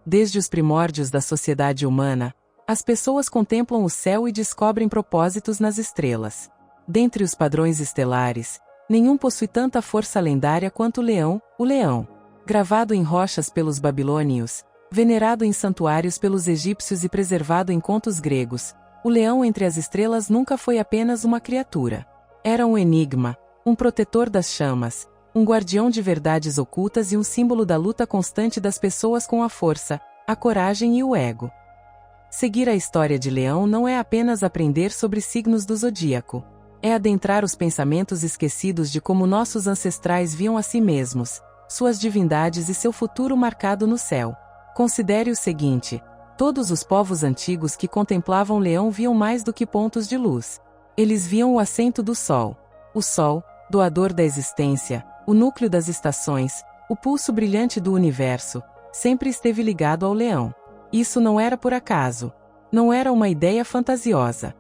Desde os primórdios da sociedade humana, as pessoas contemplam o céu e descobrem propósitos nas estrelas. Dentre os padrões estelares, nenhum possui tanta força lendária quanto o leão. Gravado em rochas pelos babilônios, venerado em santuários pelos egípcios e preservado em contos gregos, o leão entre as estrelas nunca foi apenas uma criatura. Era um enigma, um protetor das chamas, um guardião de verdades ocultas e um símbolo da luta constante das pessoas com a força, a coragem e o ego. Seguir a história de Leão não é apenas aprender sobre signos do zodíaco. É adentrar os pensamentos esquecidos de como nossos ancestrais viam a si mesmos, suas divindades e seu futuro marcado no céu. Considere o seguinte: todos os povos antigos que contemplavam Leão viam mais do que pontos de luz. Eles viam o assento do Sol. O Sol, doador da existência, o núcleo das estações, o pulso brilhante do universo, sempre esteve ligado ao Leão. Isso não era por acaso. Não era uma ideia fantasiosa.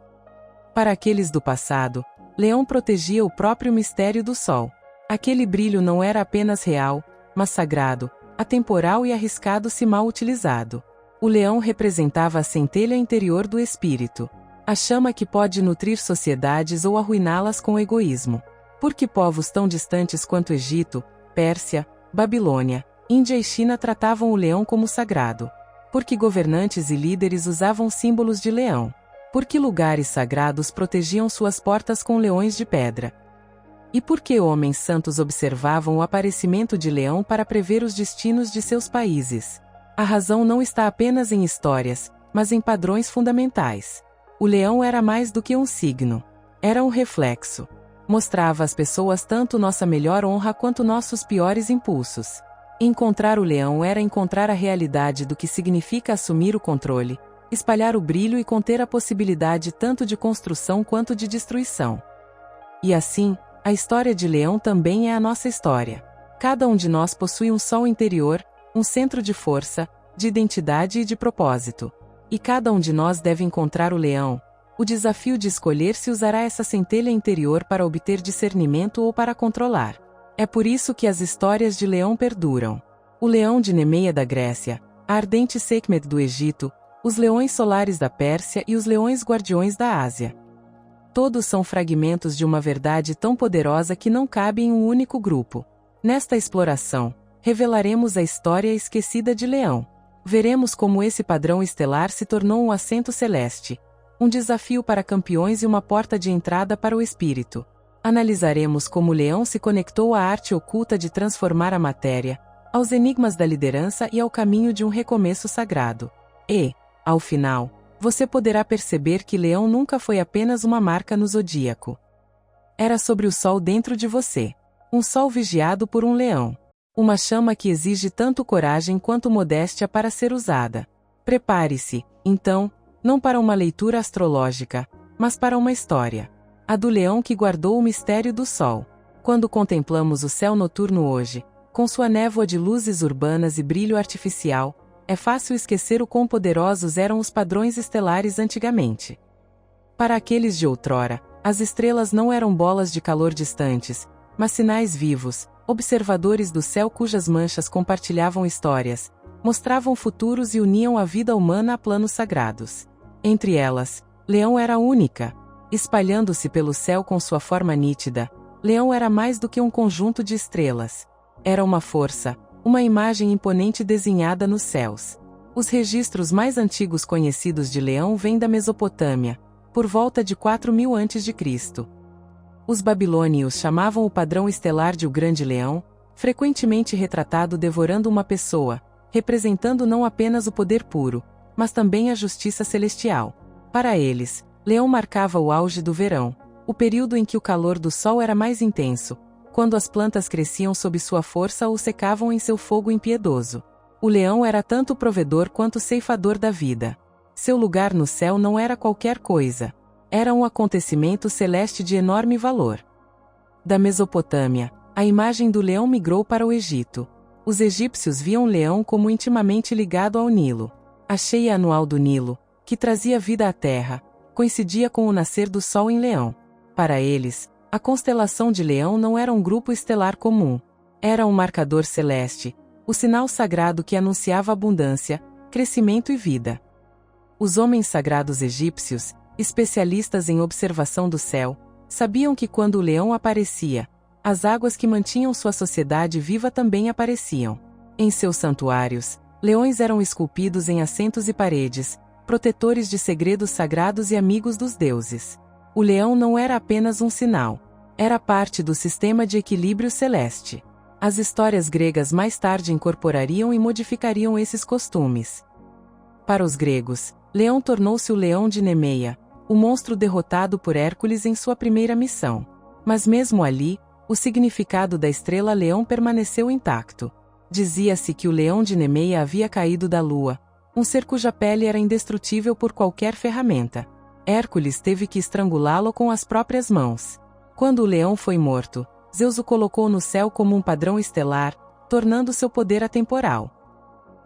Para aqueles do passado, Leão protegia o próprio mistério do Sol. Aquele brilho não era apenas real, mas sagrado, atemporal e arriscado se mal utilizado. O leão representava a centelha interior do espírito. A chama que pode nutrir sociedades ou arruiná-las com egoísmo. Porque povos tão distantes quanto Egito, Pérsia, Babilônia, Índia e China tratavam o leão como sagrado. Porque governantes e líderes usavam símbolos de leão. Porque lugares sagrados protegiam suas portas com leões de pedra. E porque homens santos observavam o aparecimento de leão para prever os destinos de seus países. A razão não está apenas em histórias, mas em padrões fundamentais. O leão era mais do que um signo. Era um reflexo. Mostrava às pessoas tanto nossa melhor honra quanto nossos piores impulsos. Encontrar o leão era encontrar a realidade do que significa assumir o controle, espalhar o brilho e conter a possibilidade tanto de construção quanto de destruição. E assim, a história de Leão também é a nossa história. Cada um de nós possui um sol interior, um centro de força, de identidade e de propósito. E cada um de nós deve encontrar o leão, o desafio de escolher se usará essa centelha interior para obter discernimento ou para controlar. É por isso que as histórias de Leão perduram. O leão de Nemeia da Grécia, a ardente Sekhmet do Egito, os leões solares da Pérsia e os leões guardiões da Ásia. Todos são fragmentos de uma verdade tão poderosa que não cabe em um único grupo. Nesta exploração, revelaremos a história esquecida de Leão. Veremos como esse padrão estelar se tornou um assento celeste, um desafio para campeões e uma porta de entrada para o espírito. Analisaremos como Leão se conectou à arte oculta de transformar a matéria, aos enigmas da liderança e ao caminho de um recomeço sagrado. E, ao final, você poderá perceber que Leão nunca foi apenas uma marca no zodíaco. Era sobre o sol dentro de você. Um sol vigiado por um leão. Uma chama que exige tanto coragem quanto modéstia para ser usada. Prepare-se, então, não para uma leitura astrológica, mas para uma história. A do leão que guardou o mistério do sol. Quando contemplamos o céu noturno hoje, com sua névoa de luzes urbanas e brilho artificial, é fácil esquecer o quão poderosos eram os padrões estelares antigamente. Para aqueles de outrora, as estrelas não eram bolas de calor distantes, mas sinais vivos, observadores do céu cujas manchas compartilhavam histórias, mostravam futuros e uniam a vida humana a planos sagrados. Entre elas, Leão era única. Espalhando-se pelo céu com sua forma nítida, Leão era mais do que um conjunto de estrelas. Era uma força, uma imagem imponente desenhada nos céus. Os registros mais antigos conhecidos de Leão vêm da Mesopotâmia, por volta de 4000 a.C. Os babilônios chamavam o padrão estelar de o Grande Leão, frequentemente retratado devorando uma pessoa, representando não apenas o poder puro, mas também a justiça celestial. Para eles, Leão marcava o auge do verão, o período em que o calor do sol era mais intenso, quando as plantas cresciam sob sua força ou secavam em seu fogo impiedoso. O leão era tanto provedor quanto ceifador da vida. Seu lugar no céu não era qualquer coisa. Era um acontecimento celeste de enorme valor. Da Mesopotâmia, a imagem do leão migrou para o Egito. Os egípcios viam o leão como intimamente ligado ao Nilo. A cheia anual do Nilo, que trazia vida à terra, coincidia com o nascer do sol em Leão. Para eles, a constelação de Leão não era um grupo estelar comum. Era um marcador celeste, o sinal sagrado que anunciava abundância, crescimento e vida. Os homens sagrados egípcios, especialistas em observação do céu, sabiam que quando o leão aparecia, as águas que mantinham sua sociedade viva também apareciam. Em seus santuários, leões eram esculpidos em assentos e paredes, protetores de segredos sagrados e amigos dos deuses. O leão não era apenas um sinal, era parte do sistema de equilíbrio celeste. As histórias gregas mais tarde incorporariam e modificariam esses costumes. Para os gregos, Leão tornou-se o leão de Nemeia, o monstro derrotado por Hércules em sua primeira missão. Mas mesmo ali, o significado da estrela leão permaneceu intacto. Dizia-se que o leão de Nemeia havia caído da lua, um ser cuja pele era indestrutível por qualquer ferramenta. Hércules teve que estrangulá-lo com as próprias mãos. Quando o leão foi morto, Zeus o colocou no céu como um padrão estelar, tornando seu poder atemporal.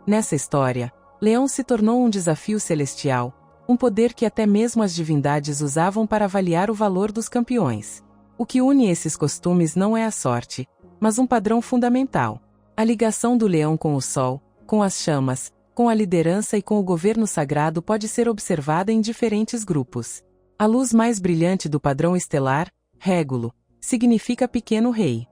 Nessa história, Leão se tornou um desafio celestial, um poder que até mesmo as divindades usavam para avaliar o valor dos campeões. O que une esses costumes não é a sorte, mas um padrão fundamental. A ligação do leão com o sol, com as chamas, com a liderança e com o governo sagrado pode ser observada em diferentes grupos. A luz mais brilhante do padrão estelar, Régulo, significa pequeno rei.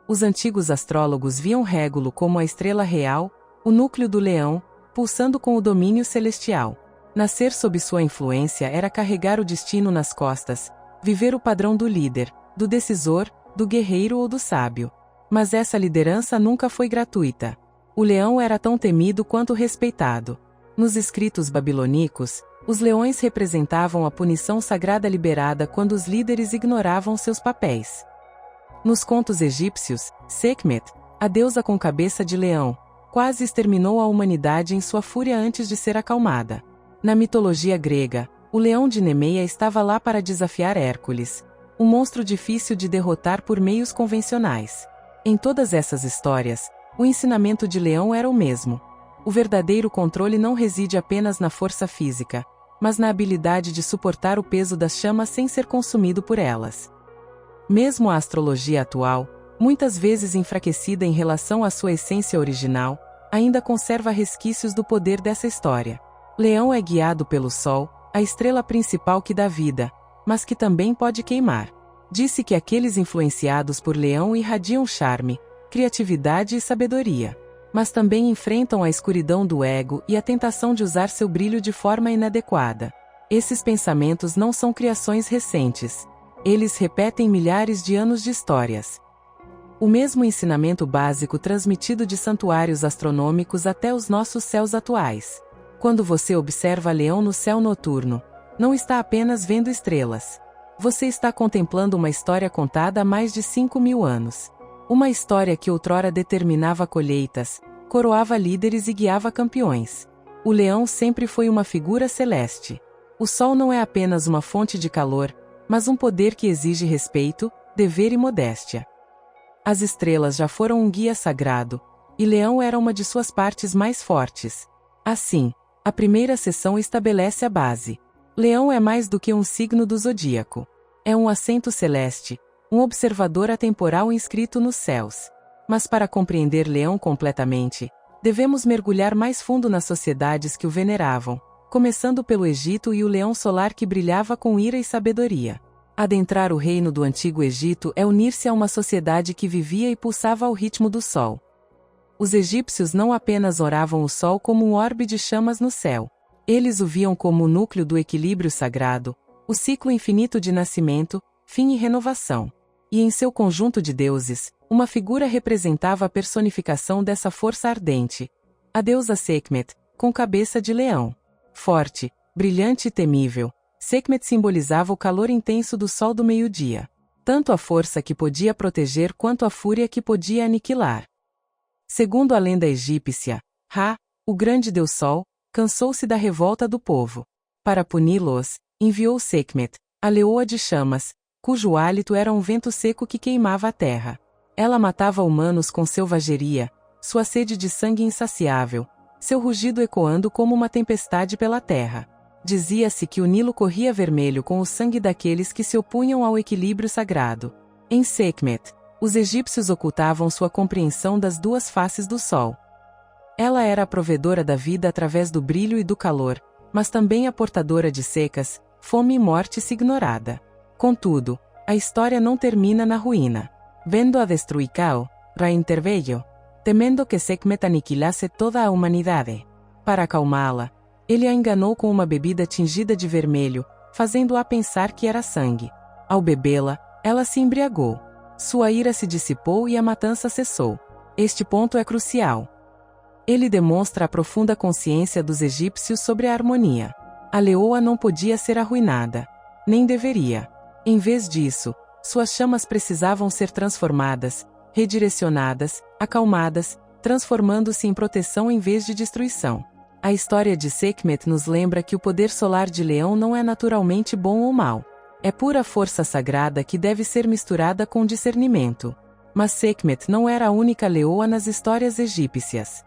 Os antigos astrólogos viam Régulo como a estrela real, o núcleo do leão, pulsando com o domínio celestial. Nascer sob sua influência era carregar o destino nas costas, viver o padrão do líder, do decisor, do guerreiro ou do sábio. Mas essa liderança nunca foi gratuita. O leão era tão temido quanto respeitado. Nos escritos babilônicos, os leões representavam a punição sagrada liberada quando os líderes ignoravam seus papéis. Nos contos egípcios, Sekhmet, a deusa com cabeça de leão, quase exterminou a humanidade em sua fúria antes de ser acalmada. Na mitologia grega, o leão de Nemeia estava lá para desafiar Hércules, um monstro difícil de derrotar por meios convencionais. Em todas essas histórias, o ensinamento de Leão era o mesmo. O verdadeiro controle não reside apenas na força física, mas na habilidade de suportar o peso das chamas sem ser consumido por elas. Mesmo a astrologia atual, muitas vezes enfraquecida em relação à sua essência original, ainda conserva resquícios do poder dessa história. Leão é guiado pelo Sol, a estrela principal que dá vida, mas que também pode queimar. Disse que aqueles influenciados por Leão irradiam charme, criatividade e sabedoria. Mas também enfrentam a escuridão do ego e a tentação de usar seu brilho de forma inadequada. Esses pensamentos não são criações recentes. Eles repetem milhares de anos de histórias. O mesmo ensinamento básico transmitido de santuários astronômicos até os nossos céus atuais. Quando você observa Leão no céu noturno, não está apenas vendo estrelas. Você está contemplando uma história contada há mais de 5.000 anos. Uma história que outrora determinava colheitas, coroava líderes e guiava campeões. O leão sempre foi uma figura celeste. O sol não é apenas uma fonte de calor, mas um poder que exige respeito, dever e modéstia. As estrelas já foram um guia sagrado, e Leão era uma de suas partes mais fortes. Assim, a primeira seção estabelece a base. Leão é mais do que um signo do zodíaco. É um assento celeste, um observador atemporal inscrito nos céus. Mas para compreender Leão completamente, devemos mergulhar mais fundo nas sociedades que o veneravam, começando pelo Egito e o leão solar que brilhava com ira e sabedoria. Adentrar o reino do Antigo Egito é unir-se a uma sociedade que vivia e pulsava ao ritmo do sol. Os egípcios não apenas oravam o sol como um orbe de chamas no céu. Eles o viam como o núcleo do equilíbrio sagrado, o ciclo infinito de nascimento, fim e renovação. E em seu conjunto de deuses, uma figura representava a personificação dessa força ardente. A deusa Sekhmet, com cabeça de leão. Forte, brilhante e temível, Sekhmet simbolizava o calor intenso do sol do meio-dia. Tanto a força que podia proteger quanto a fúria que podia aniquilar. Segundo a lenda egípcia, Ra, o grande deus Sol, cansou-se da revolta do povo. Para puni-los, enviou Sekhmet, a leoa de chamas, cujo hálito era um vento seco que queimava a terra. Ela matava humanos com selvageria, sua sede de sangue insaciável, seu rugido ecoando como uma tempestade pela terra. Dizia-se que o Nilo corria vermelho com o sangue daqueles que se opunham ao equilíbrio sagrado. Em Sekhmet, os egípcios ocultavam sua compreensão das duas faces do sol. Ela era a provedora da vida através do brilho e do calor, mas também a portadora de secas, fome e morte se ignorada. Contudo, a história não termina na ruína. Vendo a destruição, Ra interveio, temendo que Sekhmet aniquilasse toda a humanidade. Para acalmá-la, ele a enganou com uma bebida tingida de vermelho, fazendo-a pensar que era sangue. Ao bebê-la, ela se embriagou. Sua ira se dissipou e a matança cessou. Este ponto é crucial. Ele demonstra a profunda consciência dos egípcios sobre a harmonia. A leoa não podia ser arruinada. Nem deveria. Em vez disso, suas chamas precisavam ser transformadas, redirecionadas, acalmadas, transformando-se em proteção em vez de destruição. A história de Sekhmet nos lembra que o poder solar de leão não é naturalmente bom ou mau. É pura força sagrada que deve ser misturada com discernimento. Mas Sekhmet não era a única leoa nas histórias egípcias.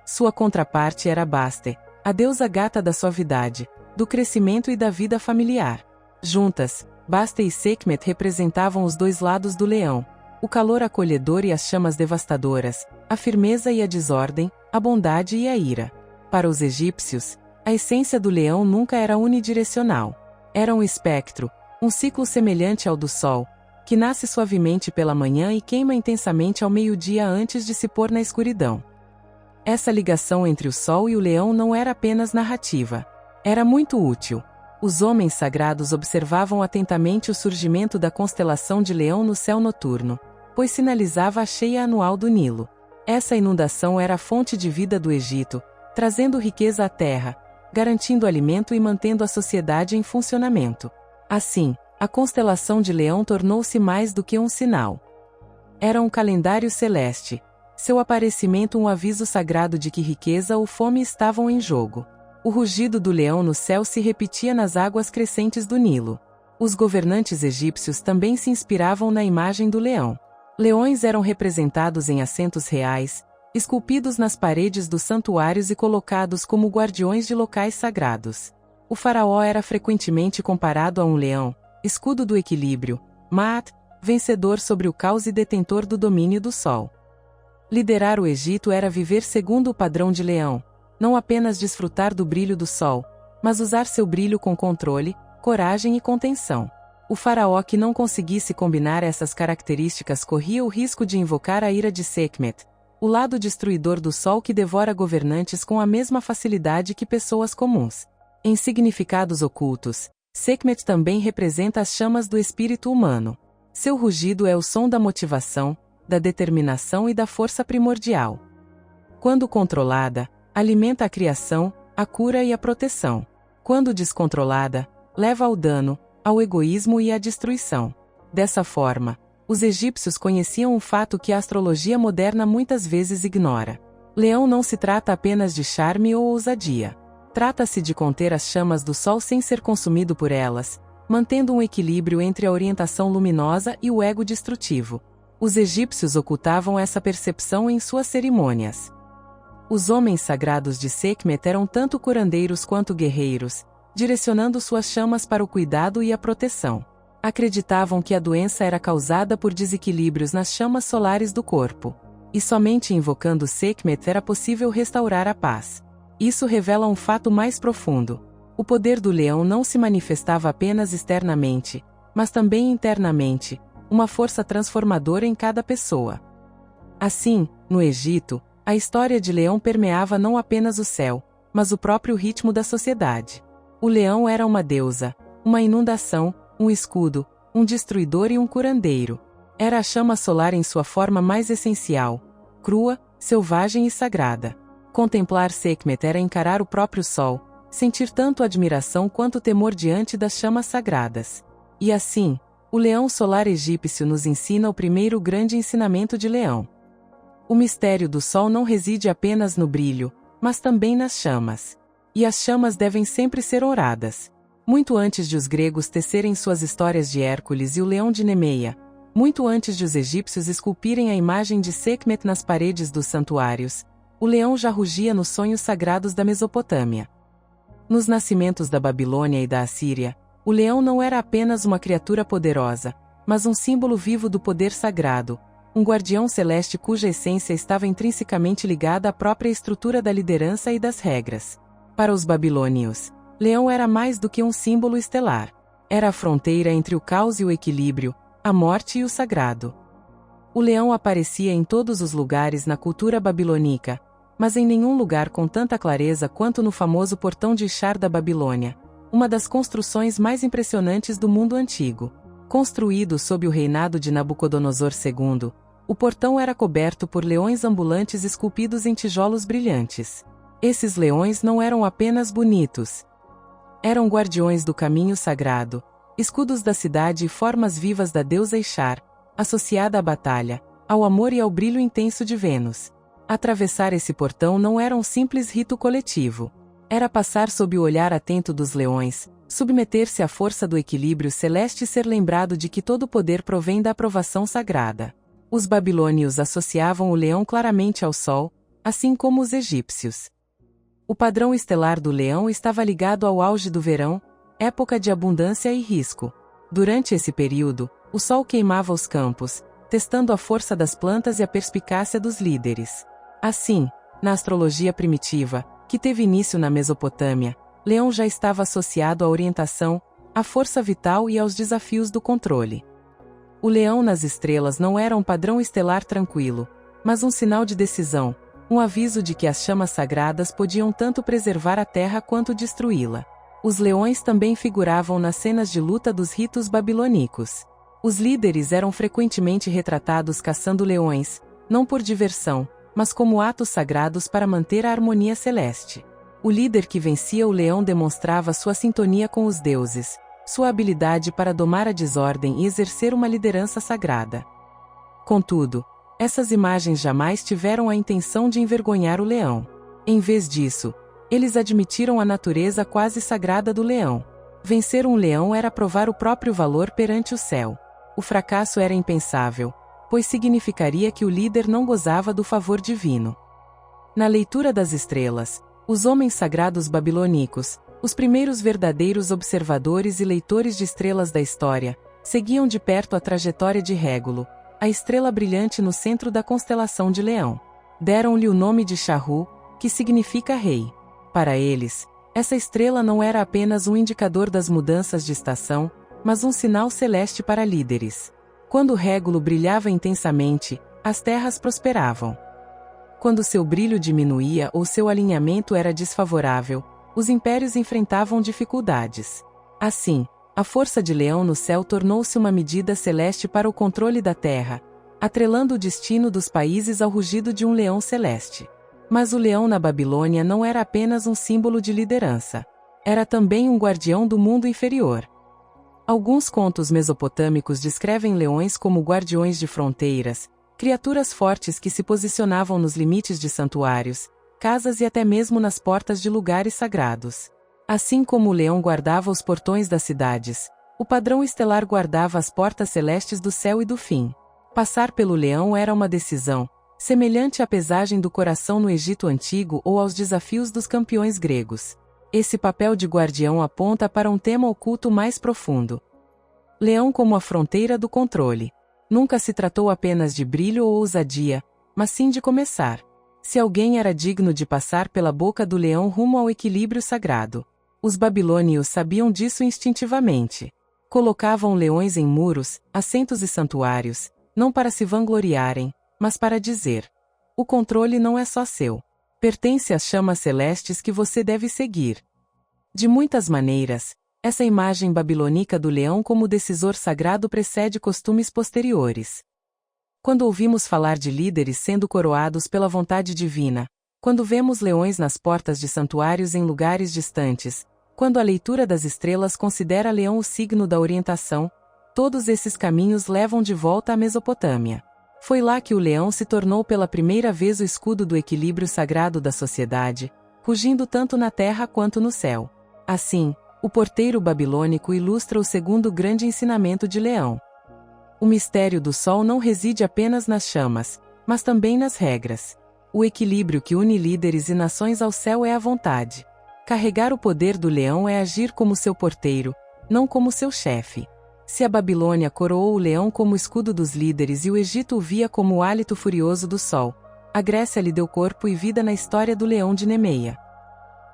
Sua contraparte era Baste, a deusa gata da suavidade, do crescimento e da vida familiar. Juntas, Baste e Sekhmet representavam os dois lados do leão, o calor acolhedor e as chamas devastadoras, a firmeza e a desordem, a bondade e a ira. Para os egípcios, a essência do leão nunca era unidirecional. Era um espectro, um ciclo semelhante ao do sol, que nasce suavemente pela manhã e queima intensamente ao meio-dia antes de se pôr na escuridão. Essa ligação entre o sol e o leão não era apenas narrativa. Era muito útil. Os homens sagrados observavam atentamente o surgimento da constelação de Leão no céu noturno, pois sinalizava a cheia anual do Nilo. Essa inundação era a fonte de vida do Egito, trazendo riqueza à terra, garantindo alimento e mantendo a sociedade em funcionamento. Assim, a constelação de Leão tornou-se mais do que um sinal. Era um calendário celeste. Seu aparecimento um aviso sagrado de que riqueza ou fome estavam em jogo. O rugido do leão no céu se repetia nas águas crescentes do Nilo. Os governantes egípcios também se inspiravam na imagem do leão. Leões eram representados em assentos reais, esculpidos nas paredes dos santuários e colocados como guardiões de locais sagrados. O faraó era frequentemente comparado a um leão, escudo do equilíbrio, Maat, vencedor sobre o caos e detentor do domínio do sol. Liderar o Egito era viver segundo o padrão de leão, não apenas desfrutar do brilho do sol, mas usar seu brilho com controle, coragem e contenção. O faraó que não conseguisse combinar essas características corria o risco de invocar a ira de Sekhmet, o lado destruidor do sol que devora governantes com a mesma facilidade que pessoas comuns. Em significados ocultos, Sekhmet também representa as chamas do espírito humano. Seu rugido é o som da motivação, da determinação e da força primordial. Quando controlada, alimenta a criação, a cura e a proteção. Quando descontrolada, leva ao dano, ao egoísmo e à destruição. Dessa forma, os egípcios conheciam um fato que a astrologia moderna muitas vezes ignora. Leão não se trata apenas de charme ou ousadia. Trata-se de conter as chamas do sol sem ser consumido por elas, mantendo um equilíbrio entre a orientação luminosa e o ego destrutivo. Os egípcios ocultavam essa percepção em suas cerimônias. Os homens sagrados de Sekhmet eram tanto curandeiros quanto guerreiros, direcionando suas chamas para o cuidado e a proteção. Acreditavam que a doença era causada por desequilíbrios nas chamas solares do corpo. E somente invocando Sekhmet era possível restaurar a paz. Isso revela um fato mais profundo. O poder do leão não se manifestava apenas externamente, mas também internamente, uma força transformadora em cada pessoa. Assim, no Egito, a história de Leão permeava não apenas o céu, mas o próprio ritmo da sociedade. O leão era uma deusa, uma inundação, um escudo, um destruidor e um curandeiro. Era a chama solar em sua forma mais essencial, crua, selvagem e sagrada. Contemplar Sekhmet era encarar o próprio sol, sentir tanto admiração quanto temor diante das chamas sagradas. E assim, o leão solar egípcio nos ensina o primeiro grande ensinamento de Leão. O mistério do sol não reside apenas no brilho, mas também nas chamas. E as chamas devem sempre ser oradas. Muito antes de os gregos tecerem suas histórias de Hércules e o leão de Nemeia, muito antes de os egípcios esculpirem a imagem de Sekhmet nas paredes dos santuários, o leão já rugia nos sonhos sagrados da Mesopotâmia. Nos nascimentos da Babilônia e da Assíria, o leão não era apenas uma criatura poderosa, mas um símbolo vivo do poder sagrado, um guardião celeste cuja essência estava intrinsecamente ligada à própria estrutura da liderança e das regras. Para os babilônios, leão era mais do que um símbolo estelar. Era a fronteira entre o caos e o equilíbrio, a morte e o sagrado. O leão aparecia em todos os lugares na cultura babilônica, mas em nenhum lugar com tanta clareza quanto no famoso portão de Ishtar da Babilônia, uma das construções mais impressionantes do mundo antigo. Construído sob o reinado de Nabucodonosor II, o portão era coberto por leões ambulantes esculpidos em tijolos brilhantes. Esses leões não eram apenas bonitos. Eram guardiões do caminho sagrado, escudos da cidade e formas vivas da deusa Ishtar, associada à batalha, ao amor e ao brilho intenso de Vênus. Atravessar esse portão não era um simples rito coletivo. Era passar sob o olhar atento dos leões, submeter-se à força do equilíbrio celeste e ser lembrado de que todo poder provém da aprovação sagrada. Os babilônios associavam o leão claramente ao sol, assim como os egípcios. O padrão estelar do leão estava ligado ao auge do verão, época de abundância e risco. Durante esse período, o sol queimava os campos, testando a força das plantas e a perspicácia dos líderes. Assim, na astrologia primitiva, que teve início na Mesopotâmia, leão já estava associado à orientação, à força vital e aos desafios do controle. O leão nas estrelas não era um padrão estelar tranquilo, mas um sinal de decisão, um aviso de que as chamas sagradas podiam tanto preservar a terra quanto destruí-la. Os leões também figuravam nas cenas de luta dos ritos babilônicos. Os líderes eram frequentemente retratados caçando leões, não por diversão, mas como atos sagrados para manter a harmonia celeste. O líder que vencia o leão demonstrava sua sintonia com os deuses, sua habilidade para domar a desordem e exercer uma liderança sagrada. Contudo, essas imagens jamais tiveram a intenção de envergonhar o leão. Em vez disso, eles admitiram a natureza quase sagrada do leão. Vencer um leão era provar o próprio valor perante o céu. O fracasso era impensável, pois significaria que o líder não gozava do favor divino. Na leitura das estrelas, os homens sagrados babilônicos, os primeiros verdadeiros observadores e leitores de estrelas da história, seguiam de perto a trajetória de Régulo, a estrela brilhante no centro da constelação de Leão. Deram-lhe o nome de Shahu, que significa rei. Para eles, essa estrela não era apenas um indicador das mudanças de estação, mas um sinal celeste para líderes. Quando Régulo brilhava intensamente, as terras prosperavam. Quando seu brilho diminuía ou seu alinhamento era desfavorável, os impérios enfrentavam dificuldades. Assim, a força de Leão no céu tornou-se uma medida celeste para o controle da terra, atrelando o destino dos países ao rugido de um leão celeste. Mas o leão na Babilônia não era apenas um símbolo de liderança. Era também um guardião do mundo inferior. Alguns contos mesopotâmicos descrevem leões como guardiões de fronteiras, criaturas fortes que se posicionavam nos limites de santuários, casas e até mesmo nas portas de lugares sagrados. Assim como o leão guardava os portões das cidades, o padrão estelar guardava as portas celestes do céu e do fim. Passar pelo leão era uma decisão, semelhante à pesagem do coração no Egito Antigo ou aos desafios dos campeões gregos. Esse papel de guardião aponta para um tema oculto mais profundo. Leão como a fronteira do controle. Nunca se tratou apenas de brilho ou ousadia, mas sim de começar. Se alguém era digno de passar pela boca do leão rumo ao equilíbrio sagrado. Os babilônios sabiam disso instintivamente. Colocavam leões em muros, assentos e santuários, não para se vangloriarem, mas para dizer: o controle não é só seu. Pertence às chamas celestes que você deve seguir. De muitas maneiras, essa imagem babilônica do leão como decisor sagrado precede costumes posteriores. Quando ouvimos falar de líderes sendo coroados pela vontade divina, quando vemos leões nas portas de santuários em lugares distantes, quando a leitura das estrelas considera Leão o signo da orientação, todos esses caminhos levam de volta à Mesopotâmia. Foi lá que o leão se tornou pela primeira vez o escudo do equilíbrio sagrado da sociedade, rugindo tanto na terra quanto no céu. Assim, o porteiro babilônico ilustra o segundo grande ensinamento de Leão. O mistério do sol não reside apenas nas chamas, mas também nas regras. O equilíbrio que une líderes e nações ao céu é a vontade. Carregar o poder do leão é agir como seu porteiro, não como seu chefe. Se a Babilônia coroou o leão como escudo dos líderes e o Egito o via como o hálito furioso do sol, a Grécia lhe deu corpo e vida na história do leão de Nemeia.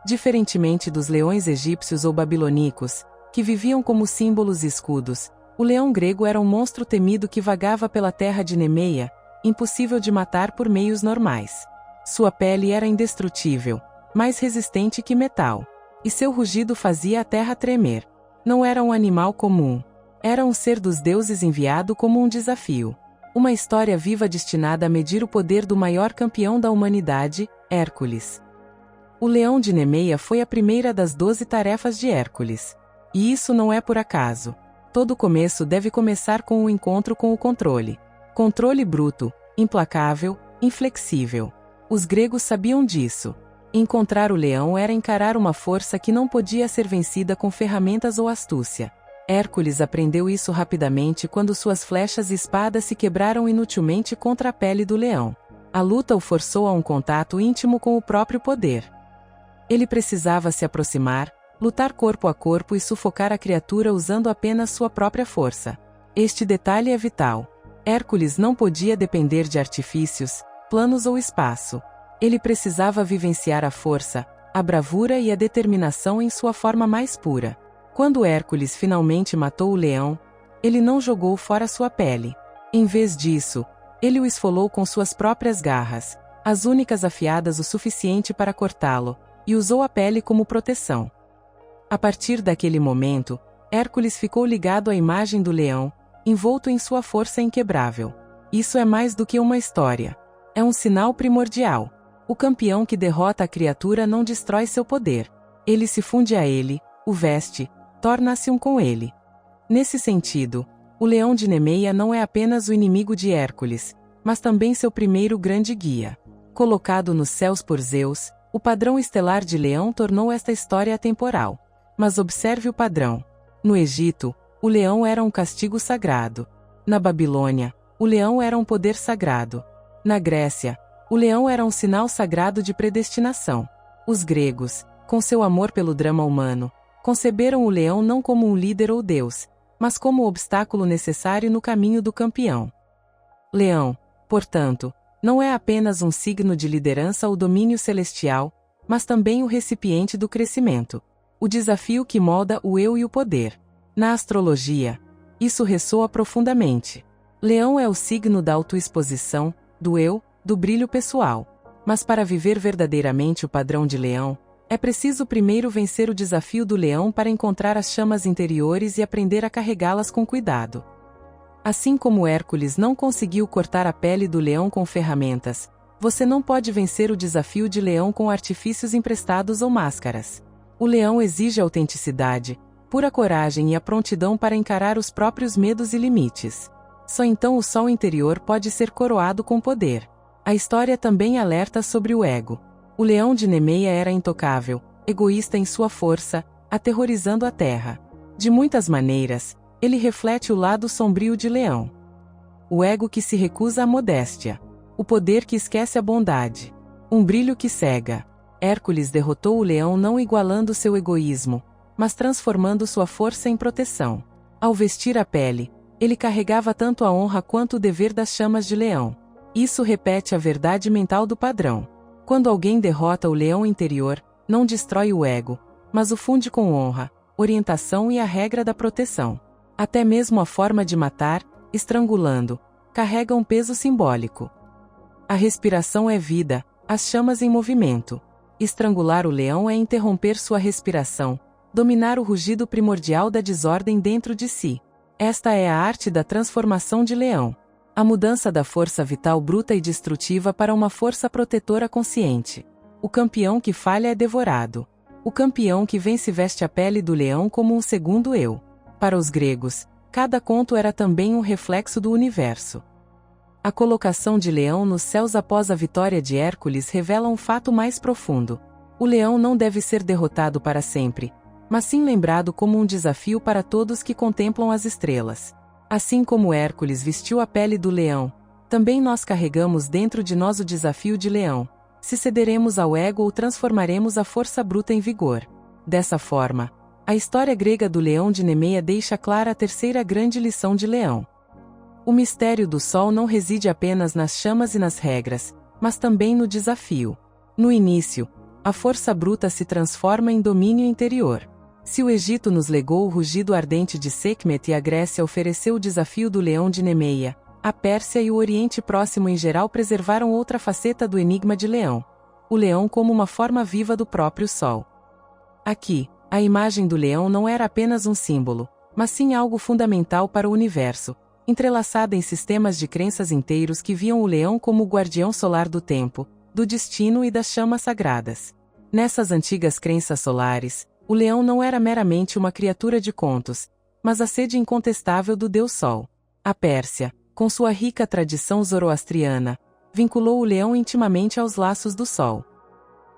Diferentemente dos leões egípcios ou babilônicos, que viviam como símbolos e escudos, o leão grego era um monstro temido que vagava pela terra de Nemeia, impossível de matar por meios normais. Sua pele era indestrutível, mais resistente que metal, e seu rugido fazia a terra tremer. Não era um animal comum. Era um ser dos deuses enviado como um desafio. Uma história viva destinada a medir o poder do maior campeão da humanidade, Hércules. O leão de Nemeia foi a primeira das 12 tarefas de Hércules. E isso não é por acaso. Todo começo deve começar com o encontro com o controle. Controle bruto, implacável, inflexível. Os gregos sabiam disso. Encontrar o leão era encarar uma força que não podia ser vencida com ferramentas ou astúcia. Hércules aprendeu isso rapidamente quando suas flechas e espadas se quebraram inutilmente contra a pele do leão. A luta o forçou a um contato íntimo com o próprio poder. Ele precisava se aproximar, lutar corpo a corpo e sufocar a criatura usando apenas sua própria força. Este detalhe é vital. Hércules não podia depender de artifícios, planos ou espaço. Ele precisava vivenciar a força, a bravura e a determinação em sua forma mais pura. Quando Hércules finalmente matou o leão, ele não jogou fora sua pele. Em vez disso, ele o esfolou com suas próprias garras, as únicas afiadas o suficiente para cortá-lo, e usou a pele como proteção. A partir daquele momento, Hércules ficou ligado à imagem do leão, envolto em sua força inquebrável. Isso é mais do que uma história. É um sinal primordial. O campeão que derrota a criatura não destrói seu poder. Ele se funde a ele, o veste, torna-se um com ele. Nesse sentido, o leão de Nemeia não é apenas o inimigo de Hércules, mas também seu primeiro grande guia. Colocado nos céus por Zeus, o padrão estelar de leão tornou esta história atemporal. Mas observe o padrão. No Egito, o leão era um castigo sagrado. Na Babilônia, o leão era um poder sagrado. Na Grécia, o leão era um sinal sagrado de predestinação. Os gregos, com seu amor pelo drama humano, conceberam o leão não como um líder ou deus, mas como o obstáculo necessário no caminho do campeão. Leão, portanto, não é apenas um signo de liderança ou domínio celestial, mas também o recipiente do crescimento. O desafio que molda o eu e o poder. Na astrologia, isso ressoa profundamente. Leão é o signo da autoexposição, do eu, do brilho pessoal. Mas para viver verdadeiramente o padrão de leão, é preciso primeiro vencer o desafio do leão para encontrar as chamas interiores e aprender a carregá-las com cuidado. Assim como Hércules não conseguiu cortar a pele do leão com ferramentas, você não pode vencer o desafio de leão com artifícios emprestados ou máscaras. O leão exige autenticidade, pura coragem e a prontidão para encarar os próprios medos e limites. Só então o sol interior pode ser coroado com poder. A história também alerta sobre o ego. O leão de Nemeia era intocável, egoísta em sua força, aterrorizando a terra. De muitas maneiras, ele reflete o lado sombrio de Leão. O ego que se recusa à modéstia. O poder que esquece a bondade. Um brilho que cega. Hércules derrotou o leão não igualando seu egoísmo, mas transformando sua força em proteção. Ao vestir a pele, ele carregava tanto a honra quanto o dever das chamas de leão. Isso repete a verdade mental do padrão. Quando alguém derrota o leão interior, não destrói o ego, mas o funde com honra, orientação e a regra da proteção. Até mesmo a forma de matar, estrangulando, carrega um peso simbólico. A respiração é vida, as chamas em movimento. Estrangular o leão é interromper sua respiração, dominar o rugido primordial da desordem dentro de si. Esta é a arte da transformação de leão. A mudança da força vital bruta e destrutiva para uma força protetora consciente. O campeão que falha é devorado. O campeão que vence veste a pele do leão como um segundo eu. Para os gregos, cada conto era também um reflexo do universo. A colocação de Leão nos céus após a vitória de Hércules revela um fato mais profundo. O leão não deve ser derrotado para sempre, mas sim lembrado como um desafio para todos que contemplam as estrelas. Assim como Hércules vestiu a pele do leão, também nós carregamos dentro de nós o desafio de Leão. Se cederemos ao ego ou transformaremos a força bruta em vigor. Dessa forma, A história grega do leão de Nemeia deixa clara a terceira grande lição de Leão. O mistério do sol não reside apenas nas chamas e nas regras, mas também no desafio. No início, a força bruta se transforma em domínio interior. Se o Egito nos legou o rugido ardente de Sekhmet e a Grécia ofereceu o desafio do leão de Nemeia, a Pérsia e o Oriente Próximo em geral preservaram outra faceta do enigma de Leão: o leão como uma forma viva do próprio sol. Aqui, a imagem do leão não era apenas um símbolo, mas sim algo fundamental para o universo, entrelaçada em sistemas de crenças inteiros que viam o leão como o guardião solar do tempo, do destino e das chamas sagradas. Nessas antigas crenças solares, o leão não era meramente uma criatura de contos, mas a sede incontestável do Deus Sol. A Pérsia, com sua rica tradição zoroastriana, vinculou o leão intimamente aos laços do sol.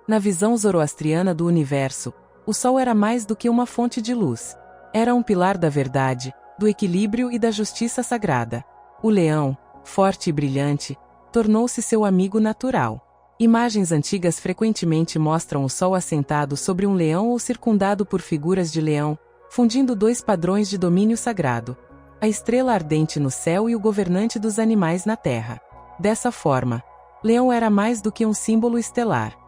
Na visão zoroastriana do universo, o sol era mais do que uma fonte de luz. Era um pilar da verdade, do equilíbrio e da justiça sagrada. O leão, forte e brilhante, tornou-se seu amigo natural. Imagens antigas frequentemente mostram o sol assentado sobre um leão ou circundado por figuras de leão, fundindo dois padrões de domínio sagrado: a estrela ardente no céu e o governante dos animais na terra. Dessa forma, Leão era mais do que um símbolo estelar.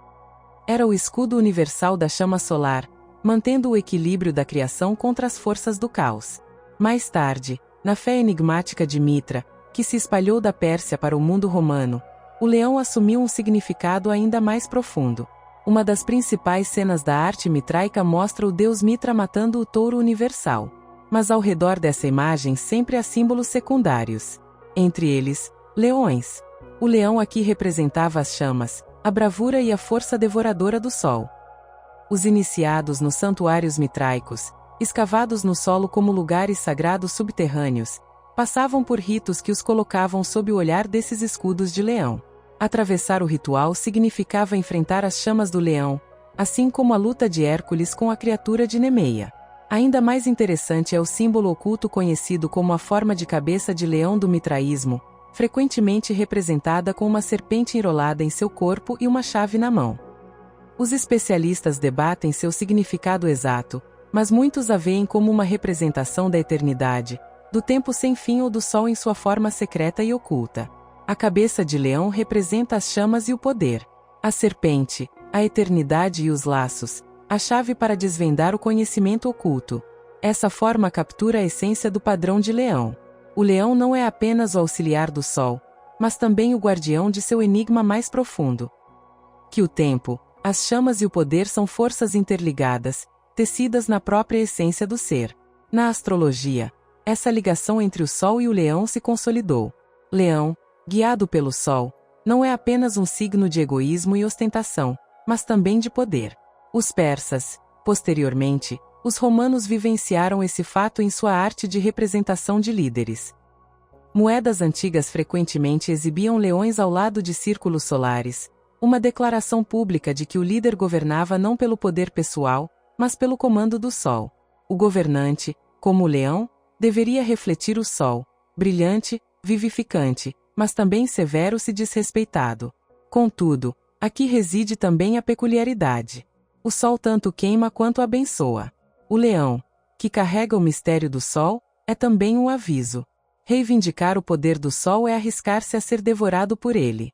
Era o escudo universal da chama solar, mantendo o equilíbrio da criação contra as forças do caos. Mais tarde, na fé enigmática de Mitra, que se espalhou da Pérsia para o mundo romano, o leão assumiu um significado ainda mais profundo. Uma das principais cenas da arte mitraica mostra o deus Mitra matando o touro universal. Mas ao redor dessa imagem sempre há símbolos secundários. Entre eles, leões. O leão aqui representava as chamas, a bravura e a força devoradora do sol. Os iniciados nos santuários mitraicos, escavados no solo como lugares sagrados subterrâneos, passavam por ritos que os colocavam sob o olhar desses escudos de leão. Atravessar o ritual significava enfrentar as chamas do leão, assim como a luta de Hércules com a criatura de Nemeia. Ainda mais interessante é o símbolo oculto conhecido como a forma de cabeça de leão do mitraísmo, frequentemente representada com uma serpente enrolada em seu corpo e uma chave na mão. Os especialistas debatem seu significado exato, mas muitos a veem como uma representação da eternidade, do tempo sem fim ou do sol em sua forma secreta e oculta. A cabeça de leão representa as chamas e o poder. A serpente, a eternidade e os laços, a chave para desvendar o conhecimento oculto. Essa forma captura a essência do padrão de leão. O leão não é apenas o auxiliar do sol, mas também o guardião de seu enigma mais profundo. Que o tempo, as chamas e o poder são forças interligadas, tecidas na própria essência do ser. Na astrologia, essa ligação entre o sol e o leão se consolidou. Leão, guiado pelo sol, não é apenas um signo de egoísmo e ostentação, mas também de poder. Os persas, posteriormente, os romanos vivenciaram esse fato em sua arte de representação de líderes. Moedas antigas frequentemente exibiam leões ao lado de círculos solares, uma declaração pública de que o líder governava não pelo poder pessoal, mas pelo comando do sol. O governante, como o leão, deveria refletir o sol, brilhante, vivificante, mas também severo se desrespeitado. Contudo, aqui reside também a peculiaridade. O sol tanto queima quanto abençoa. O leão, que carrega o mistério do sol, é também um aviso. Reivindicar o poder do sol é arriscar-se a ser devorado por ele.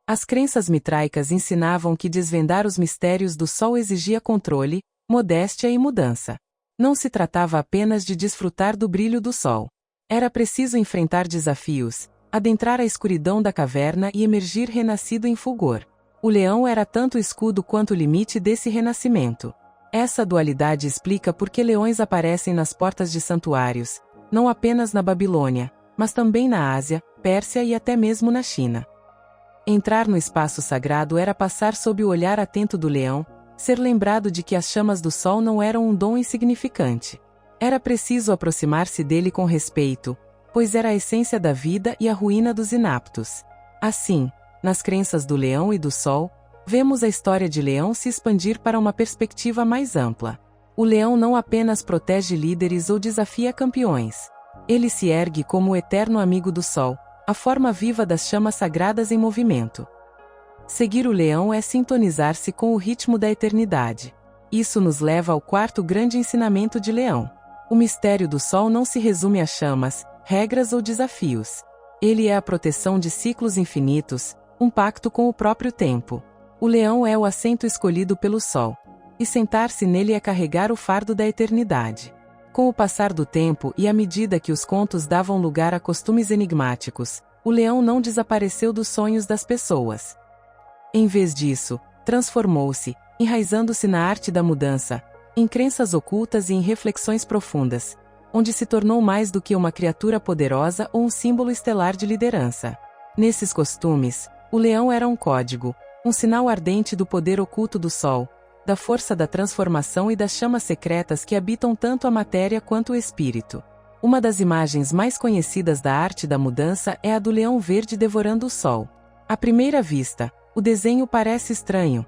As crenças mitraicas ensinavam que desvendar os mistérios do sol exigia controle, modéstia e mudança. Não se tratava apenas de desfrutar do brilho do sol. Era preciso enfrentar desafios, adentrar a escuridão da caverna e emergir renascido em fulgor. O leão era tanto o escudo quanto o limite desse renascimento. Essa dualidade explica por que leões aparecem nas portas de santuários, não apenas na Babilônia, mas também na Ásia, Pérsia e até mesmo na China. Entrar no espaço sagrado era passar sob o olhar atento do leão, ser lembrado de que as chamas do sol não eram um dom insignificante. Era preciso aproximar-se dele com respeito, pois era a essência da vida e a ruína dos inaptos. Assim, nas crenças do leão e do sol, vemos a história de Leão se expandir para uma perspectiva mais ampla. O leão não apenas protege líderes ou desafia campeões. Ele se ergue como o eterno amigo do sol, a forma viva das chamas sagradas em movimento. Seguir o leão é sintonizar-se com o ritmo da eternidade. Isso nos leva ao quarto grande ensinamento de Leão. O mistério do Sol não se resume a chamas, regras ou desafios. Ele é a proteção de ciclos infinitos, um pacto com o próprio tempo. O leão é o assento escolhido pelo Sol. E sentar-se nele é carregar o fardo da eternidade. Com o passar do tempo e à medida que os contos davam lugar a costumes enigmáticos, o leão não desapareceu dos sonhos das pessoas. Em vez disso, transformou-se, enraizando-se na arte da mudança, em crenças ocultas e em reflexões profundas, onde se tornou mais do que uma criatura poderosa ou um símbolo estelar de liderança. Nesses costumes, o leão era um código, um sinal ardente do poder oculto do Sol, da força da transformação e das chamas secretas que habitam tanto a matéria quanto o espírito. Uma das imagens mais conhecidas da arte da mudança é a do leão verde devorando o Sol. À primeira vista, o desenho parece estranho.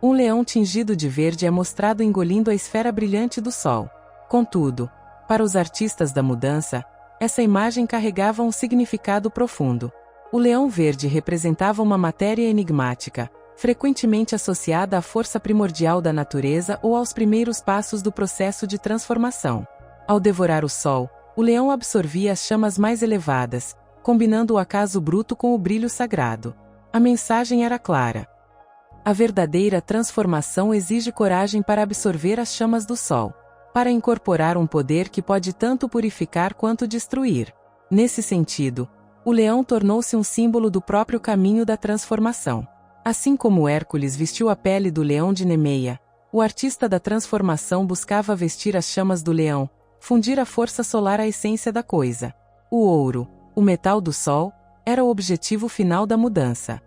Um leão tingido de verde é mostrado engolindo a esfera brilhante do Sol. Contudo, para os artistas da mudança, essa imagem carregava um significado profundo. O leão verde representava uma matéria enigmática, frequentemente associada à força primordial da natureza ou aos primeiros passos do processo de transformação. Ao devorar o Sol, o leão absorvia as chamas mais elevadas, combinando o acaso bruto com o brilho sagrado. A mensagem era clara. A verdadeira transformação exige coragem para absorver as chamas do Sol, para incorporar um poder que pode tanto purificar quanto destruir. Nesse sentido, o leão tornou-se um símbolo do próprio caminho da transformação. Assim como Hércules vestiu a pele do leão de Nemeia, o artista da transformação buscava vestir as chamas do leão, fundir a força solar à essência da coisa. O ouro, o metal do Sol, era o objetivo final da mudança.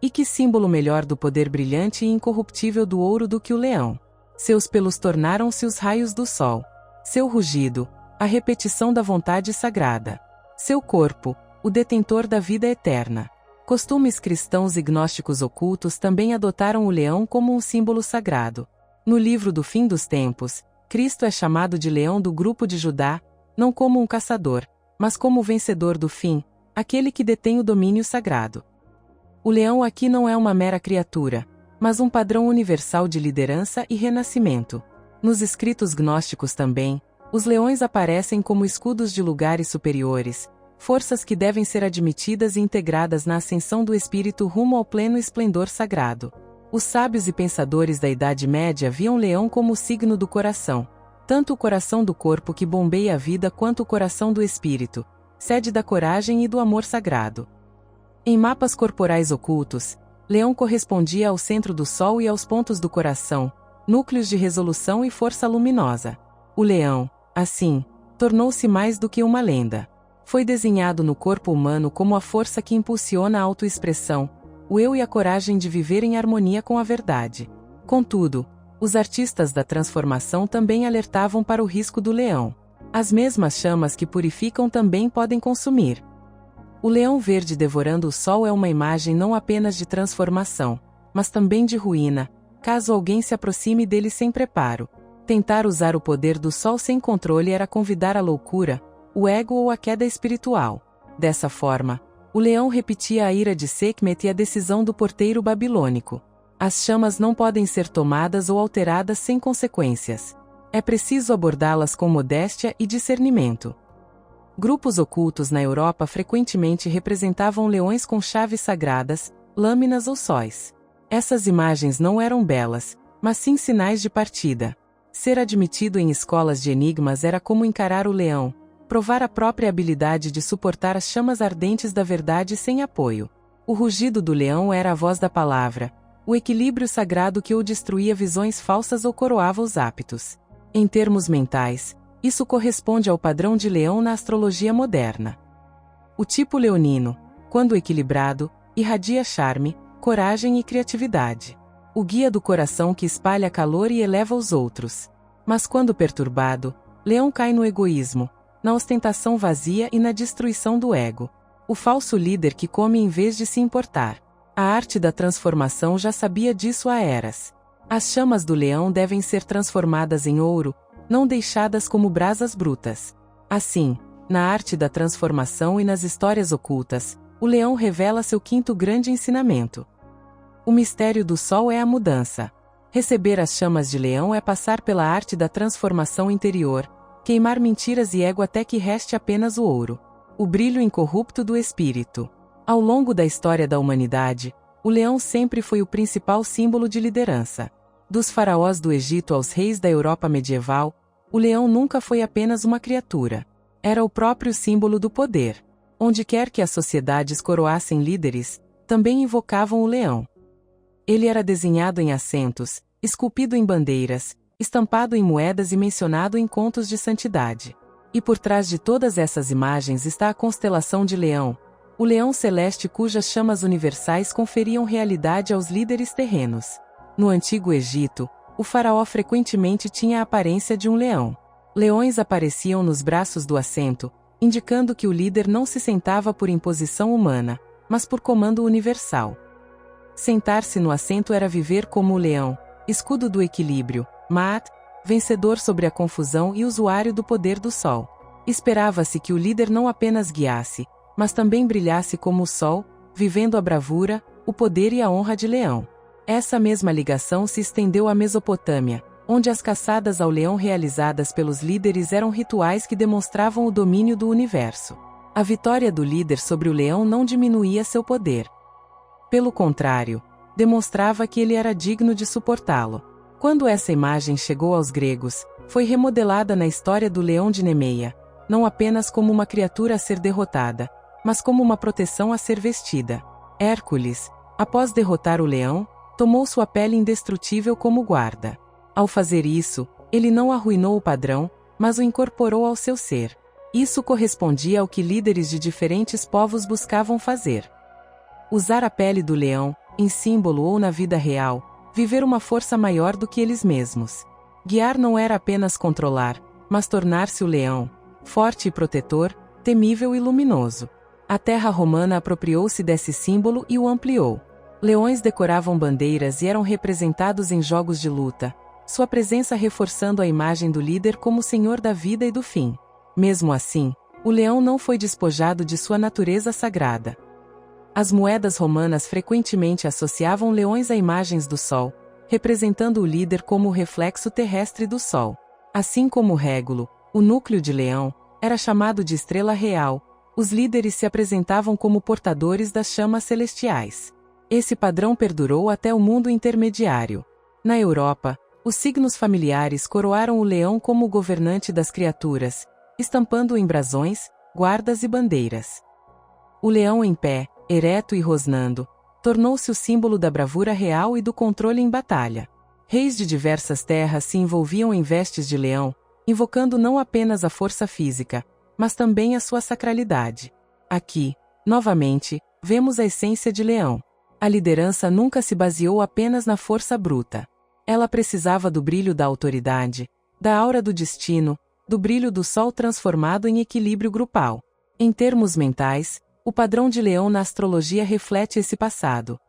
E que símbolo melhor do poder brilhante e incorruptível do ouro do que o leão? Seus pelos tornaram-se os raios do Sol. Seu rugido, a repetição da vontade sagrada. Seu corpo, o detentor da vida eterna. Costumes cristãos e gnósticos ocultos também adotaram o leão como um símbolo sagrado. No livro do Fim dos Tempos, Cristo é chamado de leão do grupo de Judá, não como um caçador, mas como o vencedor do fim, aquele que detém o domínio sagrado. O leão aqui não é uma mera criatura, mas um padrão universal de liderança e renascimento. Nos escritos gnósticos também, os leões aparecem como escudos de lugares superiores, forças que devem ser admitidas e integradas na ascensão do espírito rumo ao pleno esplendor sagrado. Os sábios e pensadores da Idade Média viam o leão como o signo do coração, tanto o coração do corpo que bombeia a vida quanto o coração do espírito, sede da coragem e do amor sagrado. Em mapas corporais ocultos, leão correspondia ao centro do Sol e aos pontos do coração, núcleos de resolução e força luminosa. O leão, assim, tornou-se mais do que uma lenda. Foi desenhado no corpo humano como a força que impulsiona a autoexpressão, o eu e a coragem de viver em harmonia com a verdade. Contudo, os artistas da transformação também alertavam para o risco do leão. As mesmas chamas que purificam também podem consumir. O leão verde devorando o Sol é uma imagem não apenas de transformação, mas também de ruína, caso alguém se aproxime dele sem preparo. Tentar usar o poder do Sol sem controle era convidar a loucura, o ego ou a queda espiritual. Dessa forma, o leão repetia a ira de Sekhmet e a decisão do porteiro babilônico. As chamas não podem ser tomadas ou alteradas sem consequências. É preciso abordá-las com modéstia e discernimento. Grupos ocultos na Europa frequentemente representavam leões com chaves sagradas, lâminas ou sóis. Essas imagens não eram belas, mas sim sinais de partida. Ser admitido em escolas de enigmas era como encarar o leão, provar a própria habilidade de suportar as chamas ardentes da verdade sem apoio. O rugido do leão era a voz da palavra, o equilíbrio sagrado que ou destruía visões falsas ou coroava os aptos. Em termos mentais, isso corresponde ao padrão de leão na astrologia moderna. O tipo leonino, quando equilibrado, irradia charme, coragem e criatividade. O guia do coração que espalha calor e eleva os outros. Mas quando perturbado, leão cai no egoísmo, na ostentação vazia e na destruição do ego. O falso líder que come em vez de se importar. A arte da transformação já sabia disso há eras. As chamas do leão devem ser transformadas em ouro, não deixadas como brasas brutas. Assim, na arte da transformação e nas histórias ocultas, o leão revela seu quinto grande ensinamento. O mistério do Sol é a mudança. Receber as chamas de leão é passar pela arte da transformação interior, queimar mentiras e ego até que reste apenas o ouro, o brilho incorrupto do espírito. Ao longo da história da humanidade, o leão sempre foi o principal símbolo de liderança. Dos faraós do Egito aos reis da Europa medieval, o leão nunca foi apenas uma criatura. Era o próprio símbolo do poder. Onde quer que as sociedades coroassem líderes, também invocavam o leão. Ele era desenhado em assentos, esculpido em bandeiras, estampado em moedas e mencionado em contos de santidade. E por trás de todas essas imagens está a constelação de Leão, o leão celeste cujas chamas universais conferiam realidade aos líderes terrenos. No Antigo Egito, o faraó frequentemente tinha a aparência de um leão. Leões apareciam nos braços do assento, indicando que o líder não se sentava por imposição humana, mas por comando universal. Sentar-se no assento era viver como o leão, escudo do equilíbrio, Maat, vencedor sobre a confusão e usuário do poder do sol. Esperava-se que o líder não apenas guiasse, mas também brilhasse como o sol, vivendo a bravura, o poder e a honra de leão. Essa mesma ligação se estendeu à Mesopotâmia, onde as caçadas ao leão realizadas pelos líderes eram rituais que demonstravam o domínio do universo. A vitória do líder sobre o leão não diminuía seu poder. Pelo contrário, demonstrava que ele era digno de suportá-lo. Quando essa imagem chegou aos gregos, foi remodelada na história do leão de Nemeia, não apenas como uma criatura a ser derrotada, mas como uma proteção a ser vestida. Hércules, após derrotar o leão, tomou sua pele indestrutível como guarda. Ao fazer isso, ele não arruinou o padrão, mas o incorporou ao seu ser. Isso correspondia ao que líderes de diferentes povos buscavam fazer. Usar a pele do leão, em símbolo ou na vida real, viver uma força maior do que eles mesmos. Guiar não era apenas controlar, mas tornar-se o leão, forte e protetor, temível e luminoso. A terra romana apropriou-se desse símbolo e o ampliou. Leões decoravam bandeiras e eram representados em jogos de luta, sua presença reforçando a imagem do líder como senhor da vida e do fim. Mesmo assim, o leão não foi despojado de sua natureza sagrada. As moedas romanas frequentemente associavam leões a imagens do sol, representando o líder como o reflexo terrestre do sol. Assim como o régulo, o núcleo de leão, era chamado de estrela real, os líderes se apresentavam como portadores das chamas celestiais. Esse padrão perdurou até o mundo intermediário. Na Europa, os signos familiares coroaram o leão como o governante das criaturas, estampando-o em brasões, guardas e bandeiras. O leão em pé, ereto e rosnando, tornou-se o símbolo da bravura real e do controle em batalha. Reis de diversas terras se envolviam em vestes de leão, invocando não apenas a força física, mas também a sua sacralidade. Aqui, novamente, vemos a essência de leão. A liderança nunca se baseou apenas na força bruta. Ela precisava do brilho da autoridade, da aura do destino, do brilho do sol transformado em equilíbrio grupal. Em termos mentais, o padrão de leão na astrologia reflete esse passado.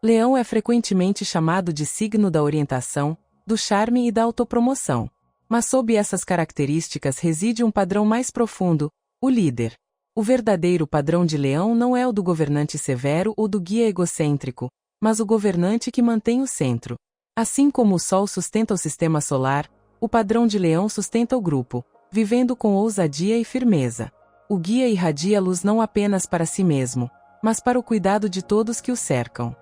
Leão é frequentemente chamado de signo da orientação, do charme e da autopromoção. Mas sob essas características reside um padrão mais profundo, o líder. O verdadeiro padrão de leão não é o do governante severo ou do guia egocêntrico, mas o governante que mantém o centro. Assim como o sol sustenta o sistema solar, o padrão de leão sustenta o grupo, vivendo com ousadia e firmeza. O guia irradia luz não apenas para si mesmo, mas para o cuidado de todos que o cercam.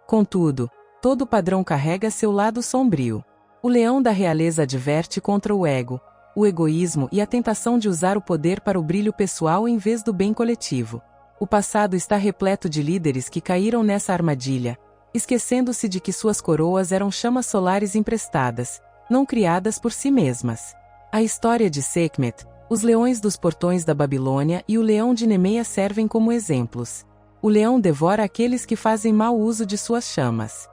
Contudo, todo padrão carrega seu lado sombrio. O leão da realeza adverte contra o ego, o egoísmo e a tentação de usar o poder para o brilho pessoal em vez do bem coletivo. O passado está repleto de líderes que caíram nessa armadilha, esquecendo-se de que suas coroas eram chamas solares emprestadas, não criadas por si mesmas. A história de Sekhmet, os leões dos portões da Babilônia e o leão de Nemeia servem como exemplos. O leão devora aqueles que fazem mau uso de suas chamas.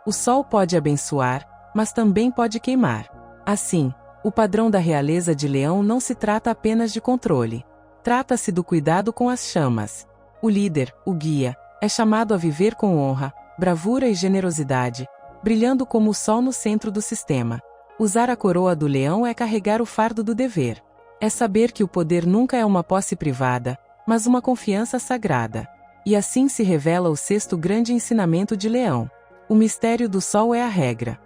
O sol pode abençoar, mas também pode queimar. Assim, o padrão da realeza de leão não se trata apenas de controle. Trata-se do cuidado com as chamas. O líder, o guia, é chamado a viver com honra, bravura e generosidade, brilhando como o sol no centro do sistema. Usar a coroa do leão é carregar o fardo do dever. É saber que o poder nunca é uma posse privada, mas uma confiança sagrada. E assim se revela o sexto grande ensinamento de Leão. O mistério do Sol é a regra.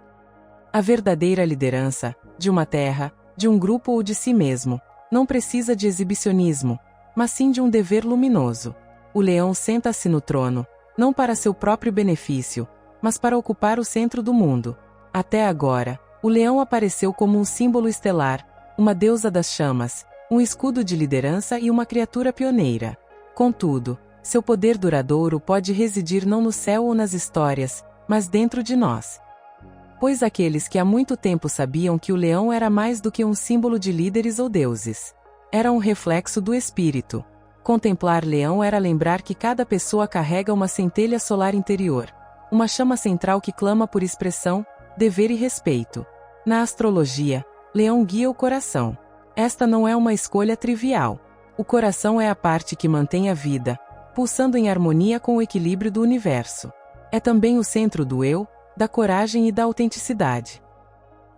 A verdadeira liderança, de uma terra, de um grupo ou de si mesmo, não precisa de exibicionismo, mas sim de um dever luminoso. O leão senta-se no trono, não para seu próprio benefício, mas para ocupar o centro do mundo. Até agora, o leão apareceu como um símbolo estelar, uma deusa das chamas, um escudo de liderança e uma criatura pioneira. Contudo, seu poder duradouro pode residir não no céu ou nas histórias, mas dentro de nós. Pois aqueles que há muito tempo sabiam que o leão era mais do que um símbolo de líderes ou deuses. Era um reflexo do espírito. Contemplar leão era lembrar que cada pessoa carrega uma centelha solar interior, uma chama central que clama por expressão, dever e respeito. Na astrologia, leão guia o coração. Esta não é uma escolha trivial. O coração é a parte que mantém a vida, pulsando em harmonia com o equilíbrio do universo. É também o centro do eu, da coragem e da autenticidade.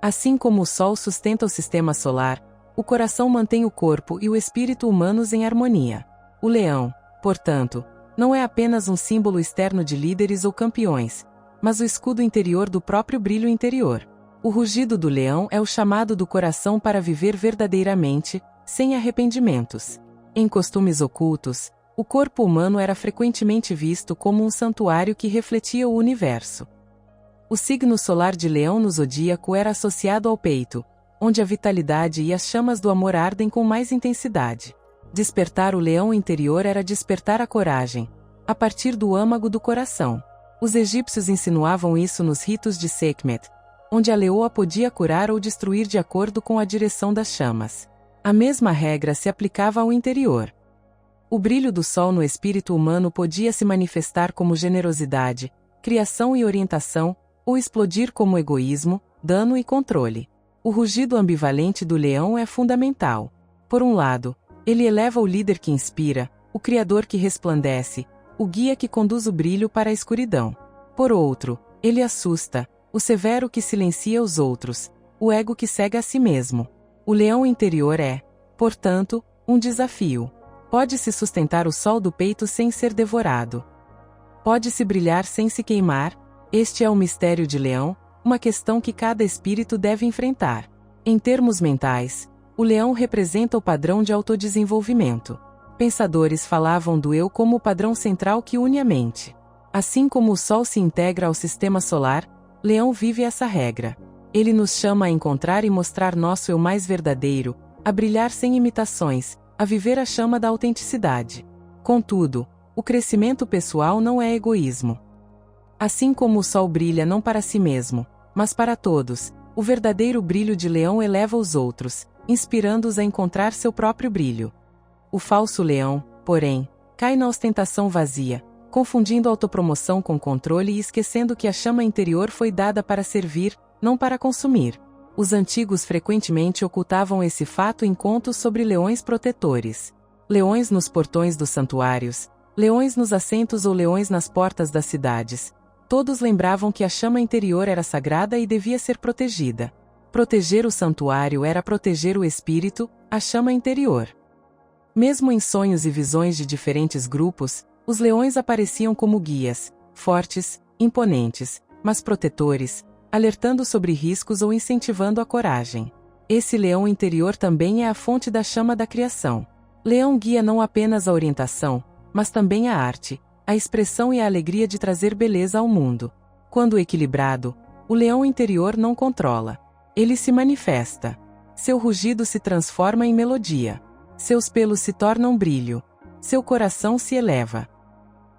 Assim como o Sol sustenta o sistema solar, o coração mantém o corpo e o espírito humanos em harmonia. O leão, portanto, não é apenas um símbolo externo de líderes ou campeões, mas o escudo interior do próprio brilho interior. O rugido do leão é o chamado do coração para viver verdadeiramente, sem arrependimentos. Em costumes ocultos, o corpo humano era frequentemente visto como um santuário que refletia o universo. O signo solar de Leão no zodíaco era associado ao peito, onde a vitalidade e as chamas do amor ardem com mais intensidade. Despertar o leão interior era despertar a coragem, a partir do âmago do coração. Os egípcios insinuavam isso nos ritos de Sekhmet, onde a leoa podia curar ou destruir de acordo com a direção das chamas. A mesma regra se aplicava ao interior. O brilho do sol no espírito humano podia se manifestar como generosidade, criação e orientação, ou explodir como egoísmo, dano e controle. O rugido ambivalente do leão é fundamental. Por um lado, ele eleva o líder que inspira, o criador que resplandece, o guia que conduz o brilho para a escuridão. Por outro, ele assusta, o severo que silencia os outros, o ego que cega a si mesmo. O leão interior é, portanto, um desafio. Pode-se sustentar o sol do peito sem ser devorado. Pode-se brilhar sem se queimar. Este é o mistério de Leão, uma questão que cada espírito deve enfrentar. Em termos mentais, o leão representa o padrão de autodesenvolvimento. Pensadores falavam do eu como o padrão central que une a mente. Assim como o Sol se integra ao sistema solar, Leão vive essa regra. Ele nos chama a encontrar e mostrar nosso eu mais verdadeiro, a brilhar sem imitações, a viver a chama da autenticidade. Contudo, o crescimento pessoal não é egoísmo. Assim como o sol brilha não para si mesmo, mas para todos, o verdadeiro brilho de leão eleva os outros, inspirando-os a encontrar seu próprio brilho. O falso leão, porém, cai na ostentação vazia, confundindo autopromoção com controle e esquecendo que a chama interior foi dada para servir, não para consumir. Os antigos frequentemente ocultavam esse fato em contos sobre leões protetores. Leões nos portões dos santuários, leões nos assentos ou leões nas portas das cidades. Todos lembravam que a chama interior era sagrada e devia ser protegida. Proteger o santuário era proteger o espírito, a chama interior. Mesmo em sonhos e visões de diferentes grupos, os leões apareciam como guias, fortes, imponentes, mas protetores, alertando sobre riscos ou incentivando a coragem. Esse leão interior também é a fonte da chama da criação. Leão guia não apenas a orientação, mas também a arte, a expressão e a alegria de trazer beleza ao mundo. Quando equilibrado, o leão interior não controla. Ele se manifesta. Seu rugido se transforma em melodia. Seus pelos se tornam brilho. Seu coração se eleva.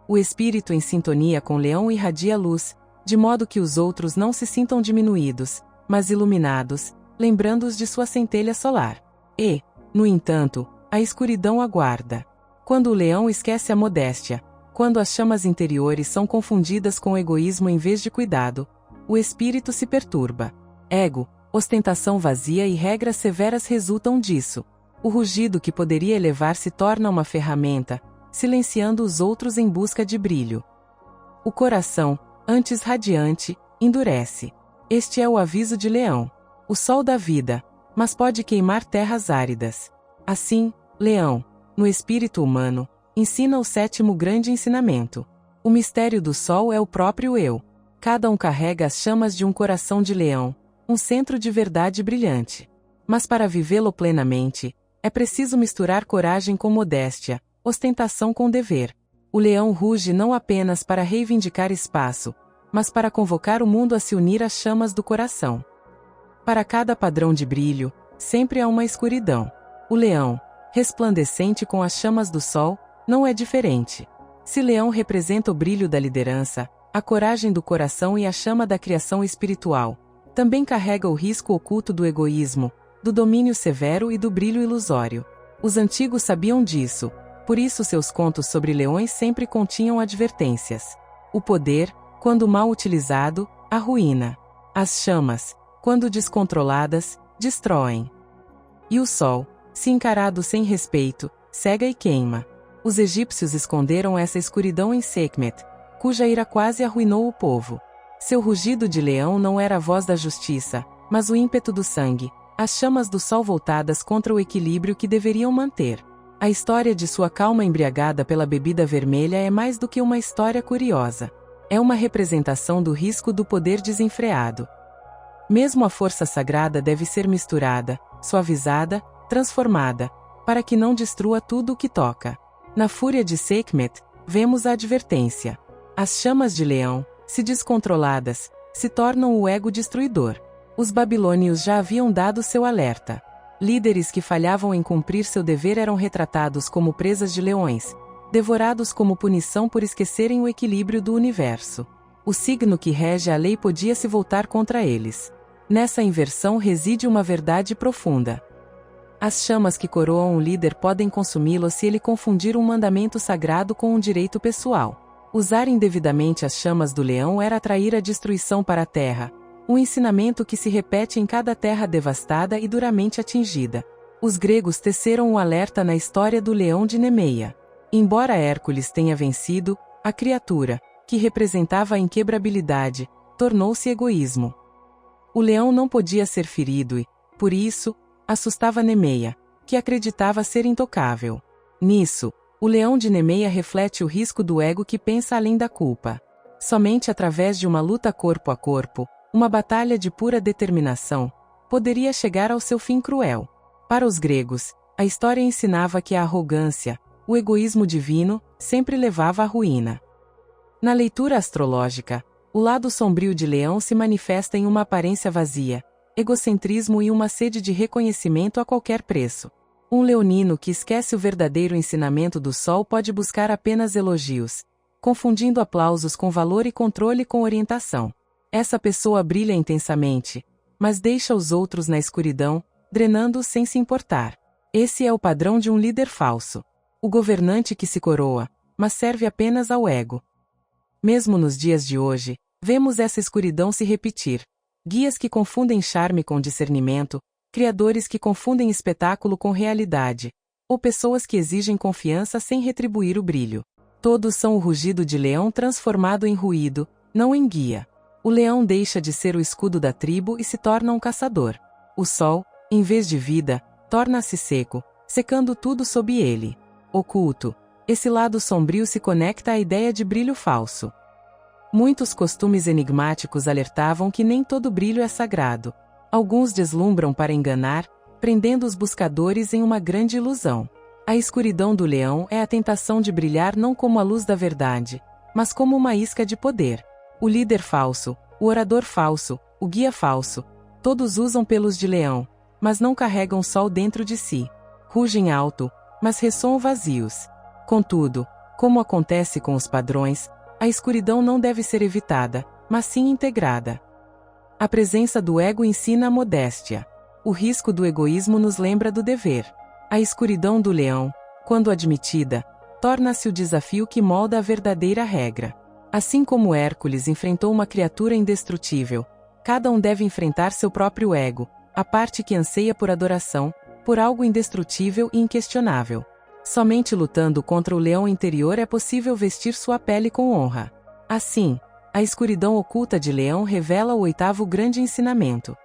O espírito em sintonia com o leão irradia luz, de modo que os outros não se sintam diminuídos, mas iluminados, lembrando-os de sua centelha solar. E, no entanto, a escuridão aguarda. Quando o leão esquece a modéstia, quando as chamas interiores são confundidas com egoísmo em vez de cuidado, o espírito se perturba. Ego, ostentação vazia e regras severas resultam disso. O rugido que poderia elevar se torna uma ferramenta, silenciando os outros em busca de brilho. O coração, antes radiante, endurece. Este é o aviso de Leão. O sol da vida, mas pode queimar terras áridas. Assim, Leão, no espírito humano, ensina o sétimo grande ensinamento. O mistério do sol é o próprio eu. Cada um carrega as chamas de um coração de leão, um centro de verdade brilhante. Mas para vivê-lo plenamente, é preciso misturar coragem com modéstia, ostentação com dever. O leão ruge não apenas para reivindicar espaço, mas para convocar o mundo a se unir às chamas do coração. Para cada padrão de brilho, sempre há uma escuridão. O leão, resplandecente com as chamas do sol, não é diferente. Se leão representa o brilho da liderança, a coragem do coração e a chama da criação espiritual, também carrega o risco oculto do egoísmo, do domínio severo e do brilho ilusório. Os antigos sabiam disso, por isso seus contos sobre leões sempre continham advertências. O poder, quando mal utilizado, arruína. As chamas, quando descontroladas, destroem. E o sol, se encarado sem respeito, cega e queima. Os egípcios esconderam essa escuridão em Sekhmet, cuja ira quase arruinou o povo. Seu rugido de leão não era a voz da justiça, mas o ímpeto do sangue, as chamas do sol voltadas contra o equilíbrio que deveriam manter. A história de sua calma embriagada pela bebida vermelha é mais do que uma história curiosa. É uma representação do risco do poder desenfreado. Mesmo a força sagrada deve ser misturada, suavizada, transformada, para que não destrua tudo o que toca. Na fúria de Sekhmet, vemos a advertência. As chamas de leão, se descontroladas, se tornam o ego destruidor. Os babilônios já haviam dado seu alerta. Líderes que falhavam em cumprir seu dever eram retratados como presas de leões, devorados como punição por esquecerem o equilíbrio do universo. O signo que rege a lei podia se voltar contra eles. Nessa inversão reside uma verdade profunda. As chamas que coroam um líder podem consumi-lo se ele confundir um mandamento sagrado com um direito pessoal. Usar indevidamente as chamas do leão era atrair a destruição para a terra, um ensinamento que se repete em cada terra devastada e duramente atingida. Os gregos teceram o alerta na história do leão de Nemeia. Embora Hércules tenha vencido, a criatura, que representava a inquebrabilidade, tornou-se egoísmo. O leão não podia ser ferido e, por isso, assustava Nemeia, que acreditava ser intocável. Nisso, o leão de Nemeia reflete o risco do ego que pensa além da culpa. Somente através de uma luta corpo a corpo, uma batalha de pura determinação, poderia chegar ao seu fim cruel. Para os gregos, a história ensinava que a arrogância, o egoísmo divino, sempre levava à ruína. Na leitura astrológica, o lado sombrio de Leão se manifesta em uma aparência vazia, egocentrismo e uma sede de reconhecimento a qualquer preço. Um leonino que esquece o verdadeiro ensinamento do sol pode buscar apenas elogios, confundindo aplausos com valor e controle com orientação. Essa pessoa brilha intensamente, mas deixa os outros na escuridão, drenando-os sem se importar. Esse é o padrão de um líder falso. O governante que se coroa, mas serve apenas ao ego. Mesmo nos dias de hoje, vemos essa escuridão se repetir. Guias que confundem charme com discernimento, criadores que confundem espetáculo com realidade, ou pessoas que exigem confiança sem retribuir o brilho. Todos são o rugido de leão transformado em ruído, não em guia. O leão deixa de ser o escudo da tribo e se torna um caçador. O sol, em vez de vida, torna-se seco, secando tudo sob ele. Oculto, esse lado sombrio se conecta à ideia de brilho falso. Muitos costumes enigmáticos alertavam que nem todo brilho é sagrado. Alguns deslumbram para enganar, prendendo os buscadores em uma grande ilusão. A escuridão do leão é a tentação de brilhar não como a luz da verdade, mas como uma isca de poder. O líder falso, o orador falso, o guia falso, todos usam pelos de leão, mas não carregam sol dentro de si. Rugem alto, mas ressoam vazios. Contudo, como acontece com os padrões, a escuridão não deve ser evitada, mas sim integrada. A presença do ego ensina a modéstia. O risco do egoísmo nos lembra do dever. A escuridão do leão, quando admitida, torna-se o desafio que molda a verdadeira regra. Assim como Hércules enfrentou uma criatura indestrutível, cada um deve enfrentar seu próprio ego, a parte que anseia por adoração, por algo indestrutível e inquestionável. Somente lutando contra o leão interior é possível vestir sua pele com honra. Assim, a escuridão oculta de Leão revela o oitavo grande ensinamento.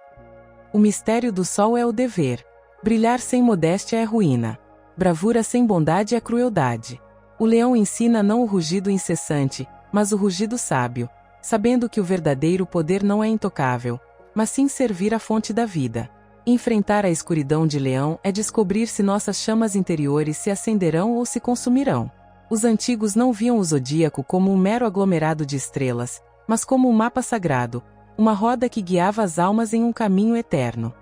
O mistério do sol é o dever. Brilhar sem modéstia é ruína. Bravura sem bondade é crueldade. O leão ensina não o rugido incessante, mas o rugido sábio. sabendo que o verdadeiro poder não é intocável, mas sim servir a fonte da vida. Enfrentar a escuridão de Leão é descobrir se nossas chamas interiores se acenderão ou se consumirão. Os antigos não viam o zodíaco como um mero aglomerado de estrelas, mas como um mapa sagrado, uma roda que guiava as almas em um caminho eterno.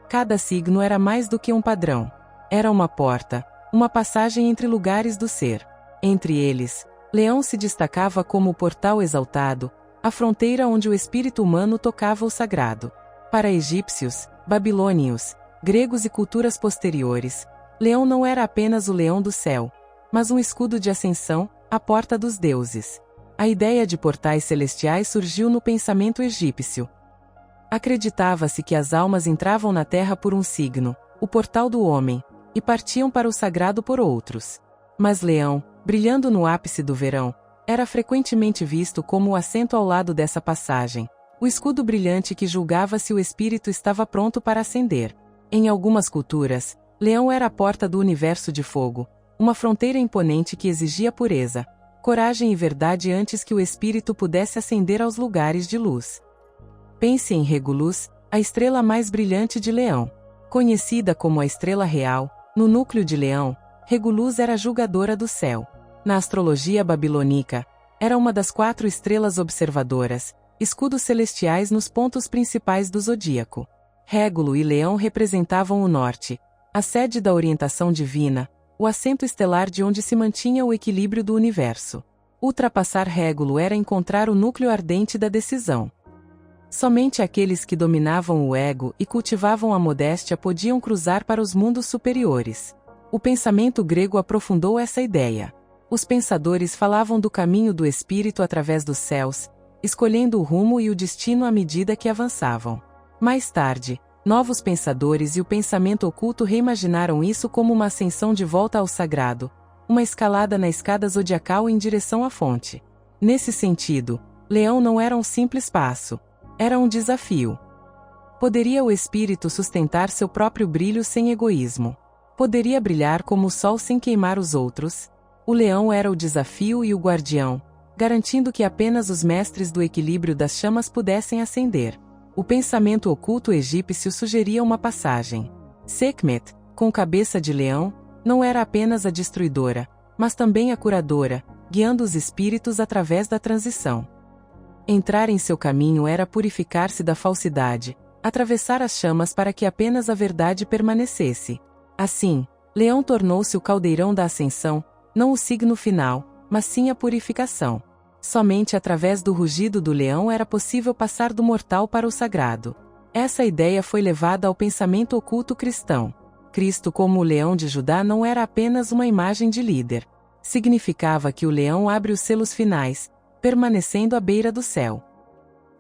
Cada signo era mais do que um padrão. Era uma porta, uma passagem entre lugares do ser. Entre eles, Leão se destacava como o portal exaltado, a fronteira onde o espírito humano tocava o sagrado. Para egípcios, babilônios, gregos e culturas posteriores, Leão não era apenas o leão do céu, mas um escudo de ascensão, a porta dos deuses. A ideia de portais celestiais surgiu no pensamento egípcio. Acreditava-se que as almas entravam na terra por um signo, o portal do homem, e partiam para o sagrado por outros. Mas Leão, brilhando no ápice do verão, era frequentemente visto como o assento ao lado dessa passagem, o escudo brilhante que julgava se o espírito estava pronto para ascender. Em algumas culturas, Leão era a porta do universo de fogo, uma fronteira imponente que exigia pureza, coragem e verdade antes que o espírito pudesse ascender aos lugares de luz. Pense em Regulus, a estrela mais brilhante de Leão. Conhecida como a estrela real, no núcleo de Leão, Regulus era a julgadora do céu. Na astrologia babilônica, era uma das 4 estrelas observadoras, escudos celestiais nos pontos principais do zodíaco. Régulo e Leão representavam o norte, a sede da orientação divina, o assento estelar de onde se mantinha o equilíbrio do universo. Ultrapassar Régulo era encontrar o núcleo ardente da decisão. Somente aqueles que dominavam o ego e cultivavam a modéstia podiam cruzar para os mundos superiores. O pensamento grego aprofundou essa ideia. Os pensadores falavam do caminho do espírito através dos céus, escolhendo o rumo e o destino à medida que avançavam. Mais tarde, novos pensadores e o pensamento oculto reimaginaram isso como uma ascensão de volta ao sagrado, uma escalada na escada zodiacal em direção à fonte. Nesse sentido, Leão não era um simples passo, era um desafio. Poderia o espírito sustentar seu próprio brilho sem egoísmo? Poderia brilhar como o sol sem queimar os outros? O leão era o desafio e o guardião, garantindo que apenas os mestres do equilíbrio das chamas pudessem ascender. O pensamento oculto egípcio sugeria uma passagem. Sekhmet, com cabeça de leão, não era apenas a destruidora, mas também a curadora, guiando os espíritos através da transição. Entrar em seu caminho era purificar-se da falsidade, atravessar as chamas para que apenas a verdade permanecesse. Assim, Leão tornou-se o caldeirão da ascensão, não o signo final, mas sim a purificação. Somente através do rugido do leão era possível passar do mortal para o sagrado. Essa ideia foi levada ao pensamento oculto cristão. Cristo como o leão de Judá não era apenas uma imagem de líder. Significava que o leão abre os selos finais, permanecendo à beira do céu.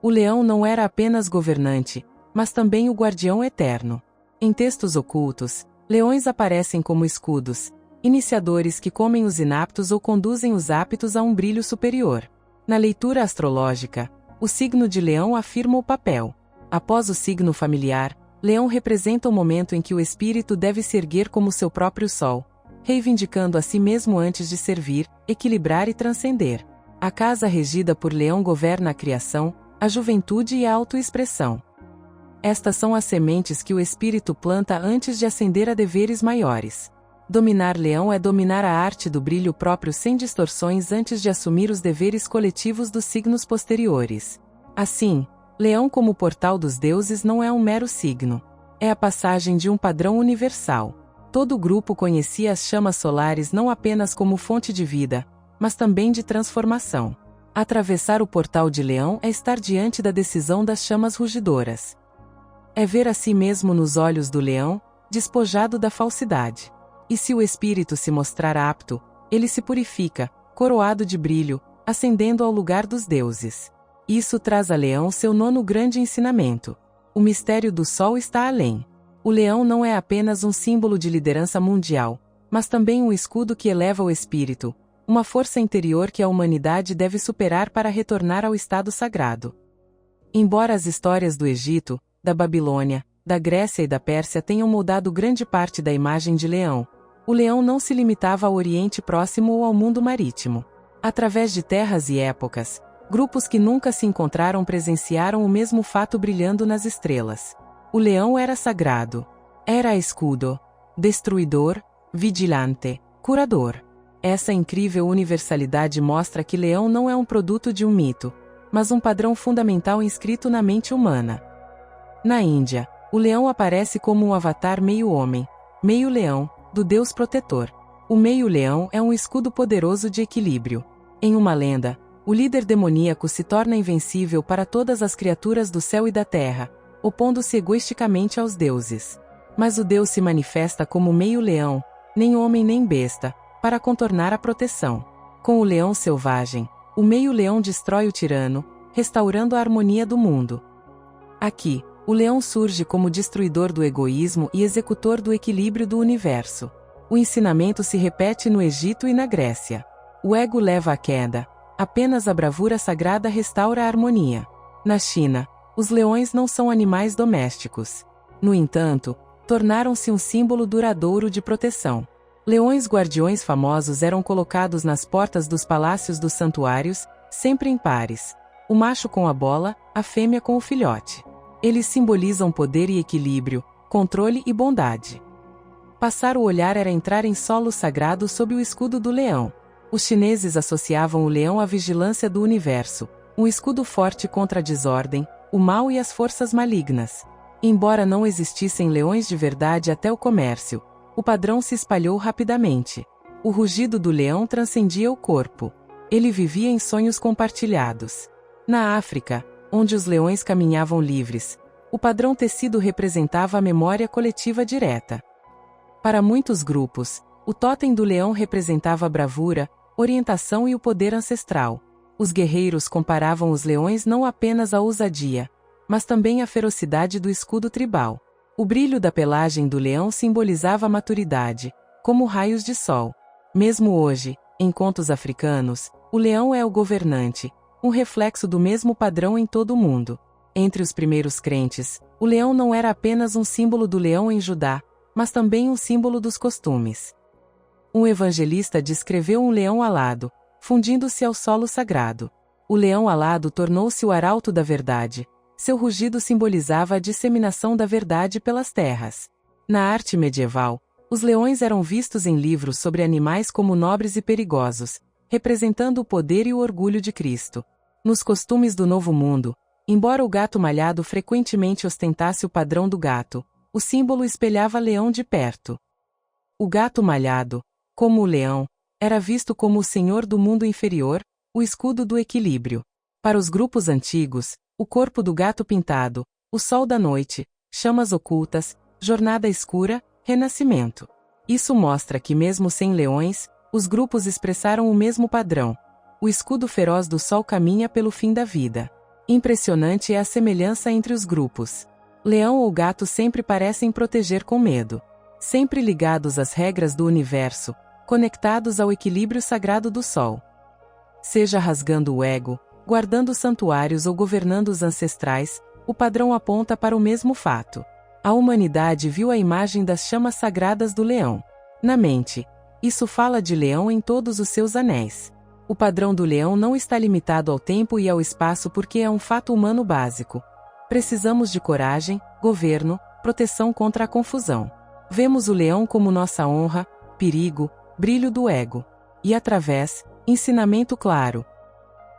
O leão não era apenas governante, mas também o guardião eterno. Em textos ocultos, leões aparecem como escudos, iniciadores que comem os inaptos ou conduzem os aptos a um brilho superior. Na leitura astrológica, o signo de Leão afirma o papel. Após o signo familiar, Leão representa o momento em que o espírito deve se erguer como seu próprio sol, reivindicando a si mesmo antes de servir, equilibrar e transcender. A casa regida por Leão governa a criação, a juventude e a autoexpressão. Estas são as sementes que o espírito planta antes de ascender a deveres maiores. Dominar Leão é dominar a arte do brilho próprio sem distorções antes de assumir os deveres coletivos dos signos posteriores. Assim, Leão como portal dos deuses não é um mero signo. É a passagem de um padrão universal. Todo o grupo conhecia as chamas solares não apenas como fonte de vida, mas também de transformação. Atravessar o portal de Leão é estar diante da decisão das chamas rugidoras. É ver a si mesmo nos olhos do leão, despojado da falsidade. E se o espírito se mostrar apto, ele se purifica, coroado de brilho, ascendendo ao lugar dos deuses. Isso traz a Leão seu 9º grande ensinamento. O mistério do sol está além. O leão não é apenas um símbolo de liderança mundial, mas também um escudo que eleva o espírito, uma força interior que a humanidade deve superar para retornar ao estado sagrado. Embora as histórias do Egito, da Babilônia, da Grécia e da Pérsia tenham moldado grande parte da imagem de Leão, o leão não se limitava ao Oriente Próximo ou ao mundo marítimo. Através de terras e épocas, Grupos que nunca se encontraram presenciaram o mesmo fato brilhando nas estrelas. O leão era sagrado. Era escudo, destruidor, vigilante, curador. Essa incrível universalidade mostra que leão não é um produto de um mito, mas um padrão fundamental inscrito na mente humana. Na Índia, o leão aparece como um avatar meio homem, meio leão, do deus protetor. O meio-leão é um escudo poderoso de equilíbrio. Em uma lenda, o líder demoníaco se torna invencível para todas as criaturas do céu e da terra, opondo-se egoisticamente aos deuses. Mas o deus se manifesta como meio-leão, nem homem nem besta, para contornar a proteção. Com o leão selvagem, o meio-leão destrói o tirano, restaurando a harmonia do mundo. Aqui, o leão surge como destruidor do egoísmo e executor do equilíbrio do universo. O ensinamento se repete no Egito e na Grécia. O ego leva à queda, apenas a bravura sagrada restaura a harmonia. Na China, os leões não são animais domésticos. No entanto, tornaram-se um símbolo duradouro de proteção. Leões guardiões famosos eram colocados nas portas dos palácios dos santuários, sempre em pares. O macho com a bola, a fêmea com o filhote. Eles simbolizam poder e equilíbrio, controle e bondade. Passar o olhar era entrar em solo sagrado sob o escudo do leão. Os chineses associavam o leão à vigilância do universo, um escudo forte contra a desordem, o mal e as forças malignas. Embora não existissem leões de verdade até o comércio, o padrão se espalhou rapidamente. O rugido do leão transcendia o corpo. Ele vivia em sonhos compartilhados. Na África, onde os leões caminhavam livres, o padrão tecido representava a memória coletiva direta. Para muitos grupos, o tótem do leão representava a bravura, orientação e o poder ancestral. Os guerreiros comparavam os leões não apenas à ousadia, mas também à ferocidade do escudo tribal. O brilho da pelagem do leão simbolizava a maturidade, como raios de sol. Mesmo hoje, em contos africanos, o leão é o governante, um reflexo do mesmo padrão em todo o mundo. Entre os primeiros crentes, o leão não era apenas um símbolo do leão em Judá, mas também um símbolo dos costumes. Um evangelista descreveu um leão alado, fundindo-se ao solo sagrado. O leão alado tornou-se o arauto da verdade. Seu rugido simbolizava a disseminação da verdade pelas terras. Na arte medieval, os leões eram vistos em livros sobre animais como nobres e perigosos, representando o poder e o orgulho de Cristo. Nos costumes do Novo Mundo, embora o gato malhado frequentemente ostentasse o padrão do gato, o símbolo espelhava leão de perto. O gato malhado, como o leão, era visto como o senhor do mundo inferior, o escudo do equilíbrio. Para os grupos antigos, o corpo do gato pintado, o sol da noite, chamas ocultas, jornada escura, renascimento. Isso mostra que mesmo sem leões, os grupos expressaram o mesmo padrão. O escudo feroz do sol caminha pelo fim da vida. Impressionante é a semelhança entre os grupos. Leão ou gato sempre parecem proteger com medo. Sempre ligados às regras do universo, conectados ao equilíbrio sagrado do sol. Seja rasgando o ego, guardando santuários ou governando os ancestrais, o padrão aponta para o mesmo fato. A humanidade viu a imagem das chamas sagradas do leão. Na mente, isso fala de leão em todos os seus anéis. O padrão do leão não está limitado ao tempo e ao espaço porque é um fato humano básico. Precisamos de coragem, governo, proteção contra a confusão. Vemos o leão como nossa honra, perigo, brilho do ego. E através, ensinamento claro.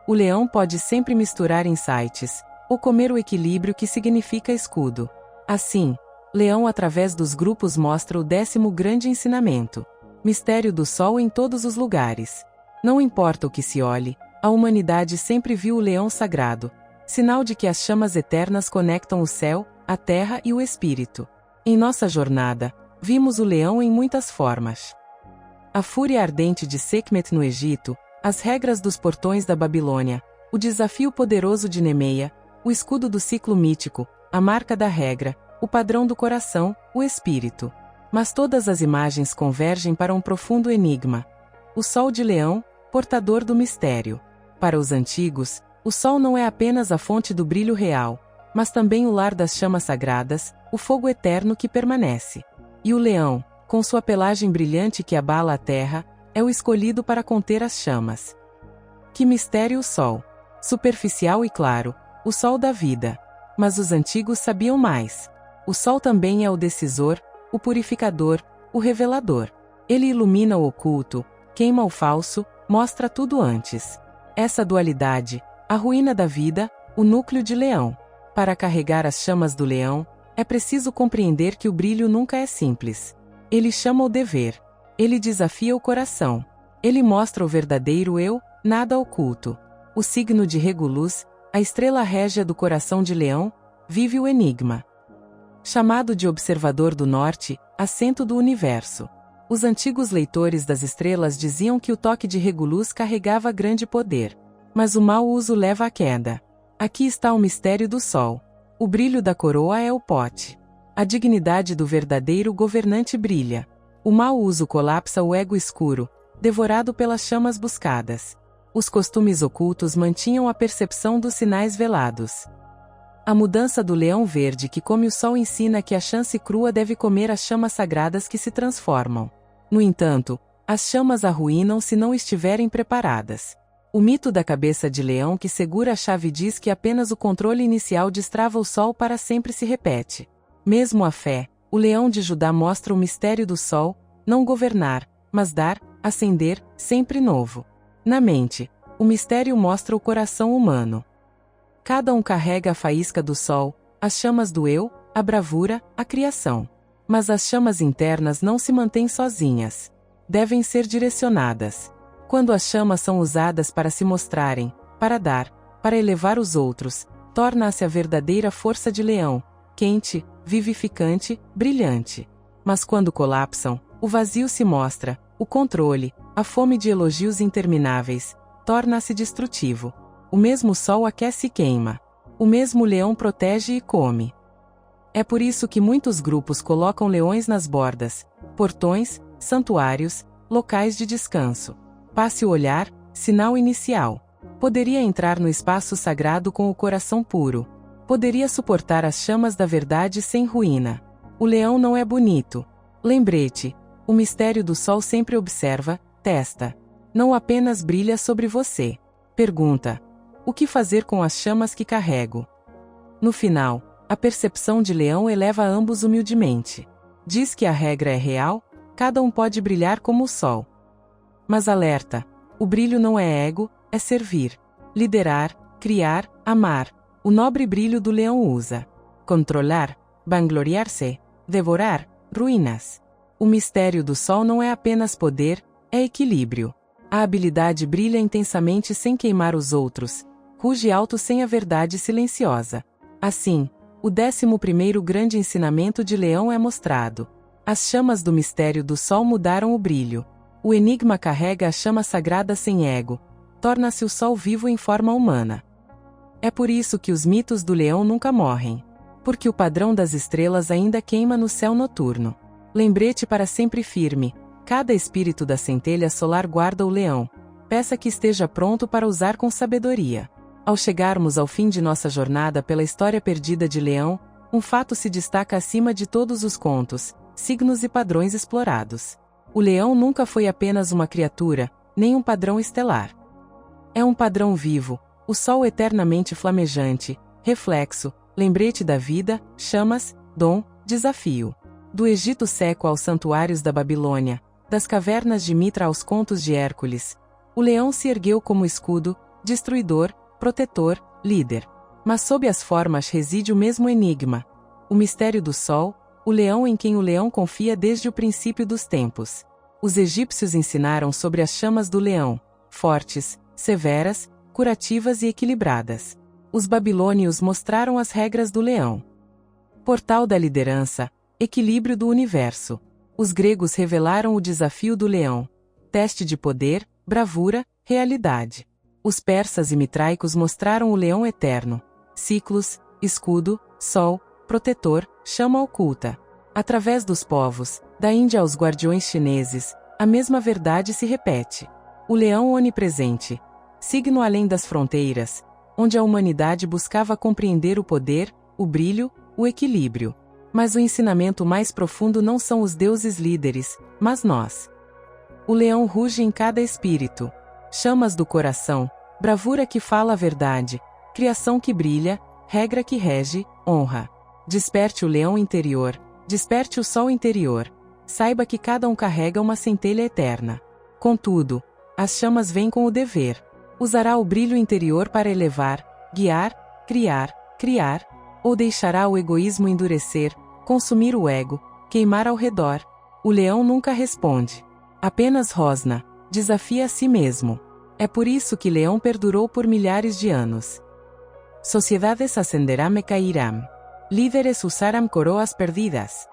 O leão pode sempre misturar insights, ou comer o equilíbrio que significa escudo. Assim, Leão através dos grupos mostra o 10º grande ensinamento. Mistério do sol em todos os lugares. Não importa o que se olhe, a humanidade sempre viu o leão sagrado, sinal de que as chamas eternas conectam o céu, a terra e o espírito. Em nossa jornada, vimos o leão em muitas formas. A fúria ardente de Sekhmet no Egito, as regras dos portões da Babilônia, o desafio poderoso de Nemeia, o escudo do ciclo mítico, a marca da regra, o padrão do coração, o espírito. Mas todas as imagens convergem para um profundo enigma. O sol de leão, portador do mistério. Para os antigos, o sol não é apenas a fonte do brilho real, mas também o lar das chamas sagradas, o fogo eterno que permanece. E o leão, com sua pelagem brilhante que abala a terra, é o escolhido para conter as chamas. Que mistério o sol! Superficial e claro, o sol da vida. Mas os antigos sabiam mais. O sol também é o decisor, o purificador, o revelador. Ele ilumina o oculto, queima o falso, mostra tudo antes. Essa dualidade, a ruína da vida, o núcleo de leão. Para carregar as chamas do leão, é preciso compreender que o brilho nunca é simples. Ele chama o dever. Ele desafia o coração. Ele mostra o verdadeiro eu, nada oculto. O signo de Regulus, a estrela régia do coração de leão, vive o enigma. Chamado de observador do norte, assento do universo. Os antigos leitores das estrelas diziam que o toque de Regulus carregava grande poder. Mas o mau uso leva à queda. Aqui está o mistério do sol. O brilho da coroa é o pote. A dignidade do verdadeiro governante brilha. O mau uso colapsa o ego escuro, devorado pelas chamas buscadas. Os costumes ocultos mantinham a percepção dos sinais velados. A mudança do leão verde que come o sol ensina que a chance crua deve comer as chamas sagradas que se transformam. No entanto, as chamas arruinam se não estiverem preparadas. O mito da cabeça de leão que segura a chave diz que apenas o controle inicial destrava o sol para sempre se repete. Mesmo a fé, o leão de Judá mostra o mistério do sol, não governar, mas dar, acender, sempre novo. Na mente, o mistério mostra o coração humano. Cada um carrega a faísca do sol, as chamas do eu, a bravura, a criação. Mas as chamas internas não se mantêm sozinhas. Devem ser direcionadas. Quando as chamas são usadas para se mostrarem, para dar, para elevar os outros, torna-se a verdadeira força de leão, quente, vivificante, brilhante. Mas quando colapsam, o vazio se mostra, o controle, a fome de elogios intermináveis, torna-se destrutivo. O mesmo sol aquece e queima. O mesmo leão protege e come. É por isso que muitos grupos colocam leões nas bordas, portões, santuários, locais de descanso. Passe o olhar, sinal inicial. Poderia entrar no espaço sagrado com o coração puro. Poderia suportar as chamas da verdade sem ruína. O leão não é bonito. Lembrete, o mistério do sol sempre observa, testa. Não apenas brilha sobre você. Pergunta: o que fazer com as chamas que carrego? No final, a percepção de leão eleva ambos humildemente. Diz que a regra é real, cada um pode brilhar como o sol. Mas alerta, o brilho não é ego, é servir, liderar, criar, amar. O nobre brilho do leão usa controlar, vangloriar-se, devorar, ruínas. O mistério do sol não é apenas poder, é equilíbrio. A habilidade brilha intensamente sem queimar os outros, ruge alto sem a verdade silenciosa. Assim, o 11º grande ensinamento de Leão é mostrado. As chamas do mistério do sol mudaram o brilho. O enigma carrega a chama sagrada sem ego, torna-se o sol vivo em forma humana. É por isso que os mitos do leão nunca morrem. Porque o padrão das estrelas ainda queima no céu noturno. Lembrete para sempre firme, cada espírito da centelha solar guarda o leão. Peça que esteja pronto para usar com sabedoria. Ao chegarmos ao fim de nossa jornada pela história perdida de Leão, um fato se destaca acima de todos os contos, signos e padrões explorados. O leão nunca foi apenas uma criatura, nem um padrão estelar. É um padrão vivo, o sol eternamente flamejante, reflexo, lembrete da vida, chamas, dom, desafio. Do Egito seco aos santuários da Babilônia, das cavernas de Mitra aos contos de Hércules, o leão se ergueu como escudo, destruidor, protetor, líder. Mas sob as formas reside o mesmo enigma. O mistério do sol, o leão em quem o leão confia desde o princípio dos tempos. Os egípcios ensinaram sobre as chamas do leão, fortes, severas, curativas e equilibradas. Os babilônios mostraram as regras do leão. Portal da liderança, equilíbrio do universo. Os gregos revelaram o desafio do leão, teste de poder, bravura, realidade. Os persas e mitraicos mostraram o leão eterno, ciclos, escudo, sol, protetor, chama oculta. Através dos povos, da Índia aos guardiões chineses, a mesma verdade se repete. O leão onipresente, signo além das fronteiras, onde a humanidade buscava compreender o poder, o brilho, o equilíbrio. Mas o ensinamento mais profundo não são os deuses líderes, mas nós. O leão ruge em cada espírito. Chamas do coração, Bravura que fala a verdade, criação que brilha, regra que rege, honra. Desperte o leão interior, desperte o sol interior. Saiba que cada um carrega uma centelha eterna. Contudo, as chamas vêm com o dever. Usará o brilho interior para elevar, guiar, criar, ou deixará o egoísmo endurecer, consumir o ego, queimar ao redor? O leão nunca responde. Apenas rosna, desafia a si mesmo. É por isso que Leão perdurou por milhares de anos. Sociedades ascenderão e cairão. Líderes usarão coroas perdidas.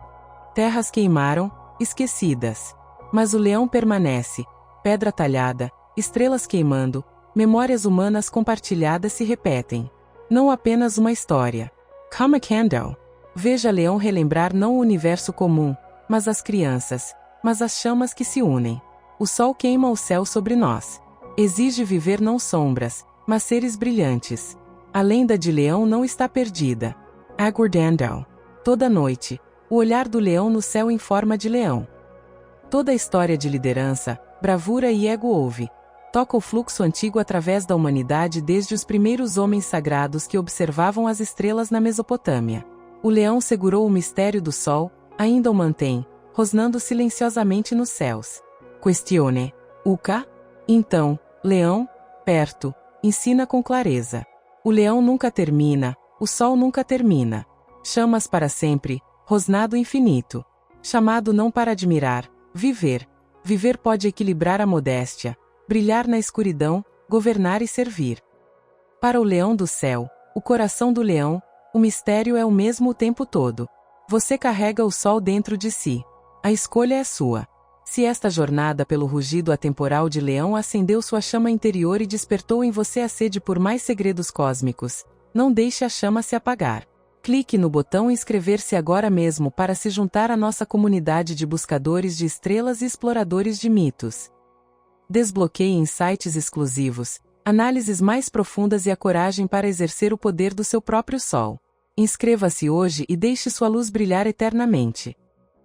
Terras queimaram, esquecidas. Mas o leão permanece, pedra talhada, estrelas queimando, memórias humanas compartilhadas se repetem. Não apenas uma história. Come a candle. Veja Leão relembrar não o universo comum, mas as crianças, mas as chamas que se unem. O sol queima o céu sobre nós. Exige viver não sombras, mas seres brilhantes. A lenda de Leão não está perdida. Aguardando. Toda noite, o olhar do leão no céu em forma de leão. Toda a história de liderança, bravura e ego ouve. Toca o fluxo antigo através da humanidade desde os primeiros homens sagrados que observavam as estrelas na Mesopotâmia. O leão segurou o mistério do sol, ainda o mantém, rosnando silenciosamente nos céus. Questione. Uca? Então, leão, perto, ensina com clareza. O leão nunca termina, o sol nunca termina. Chamas para sempre, rosnado infinito. Chamado não para admirar, viver. Viver pode equilibrar a modéstia, brilhar na escuridão, governar e servir. Para o leão do céu, o coração do leão, o mistério é o mesmo o tempo todo. Você carrega o sol dentro de si. A escolha é sua. Se esta jornada pelo rugido atemporal de Leão acendeu sua chama interior e despertou em você a sede por mais segredos cósmicos, não deixe a chama se apagar. Clique no botão inscrever-se agora mesmo para se juntar à nossa comunidade de buscadores de estrelas e exploradores de mitos. Desbloqueie insights exclusivos, análises mais profundas e a coragem para exercer o poder do seu próprio sol. Inscreva-se hoje e deixe sua luz brilhar eternamente.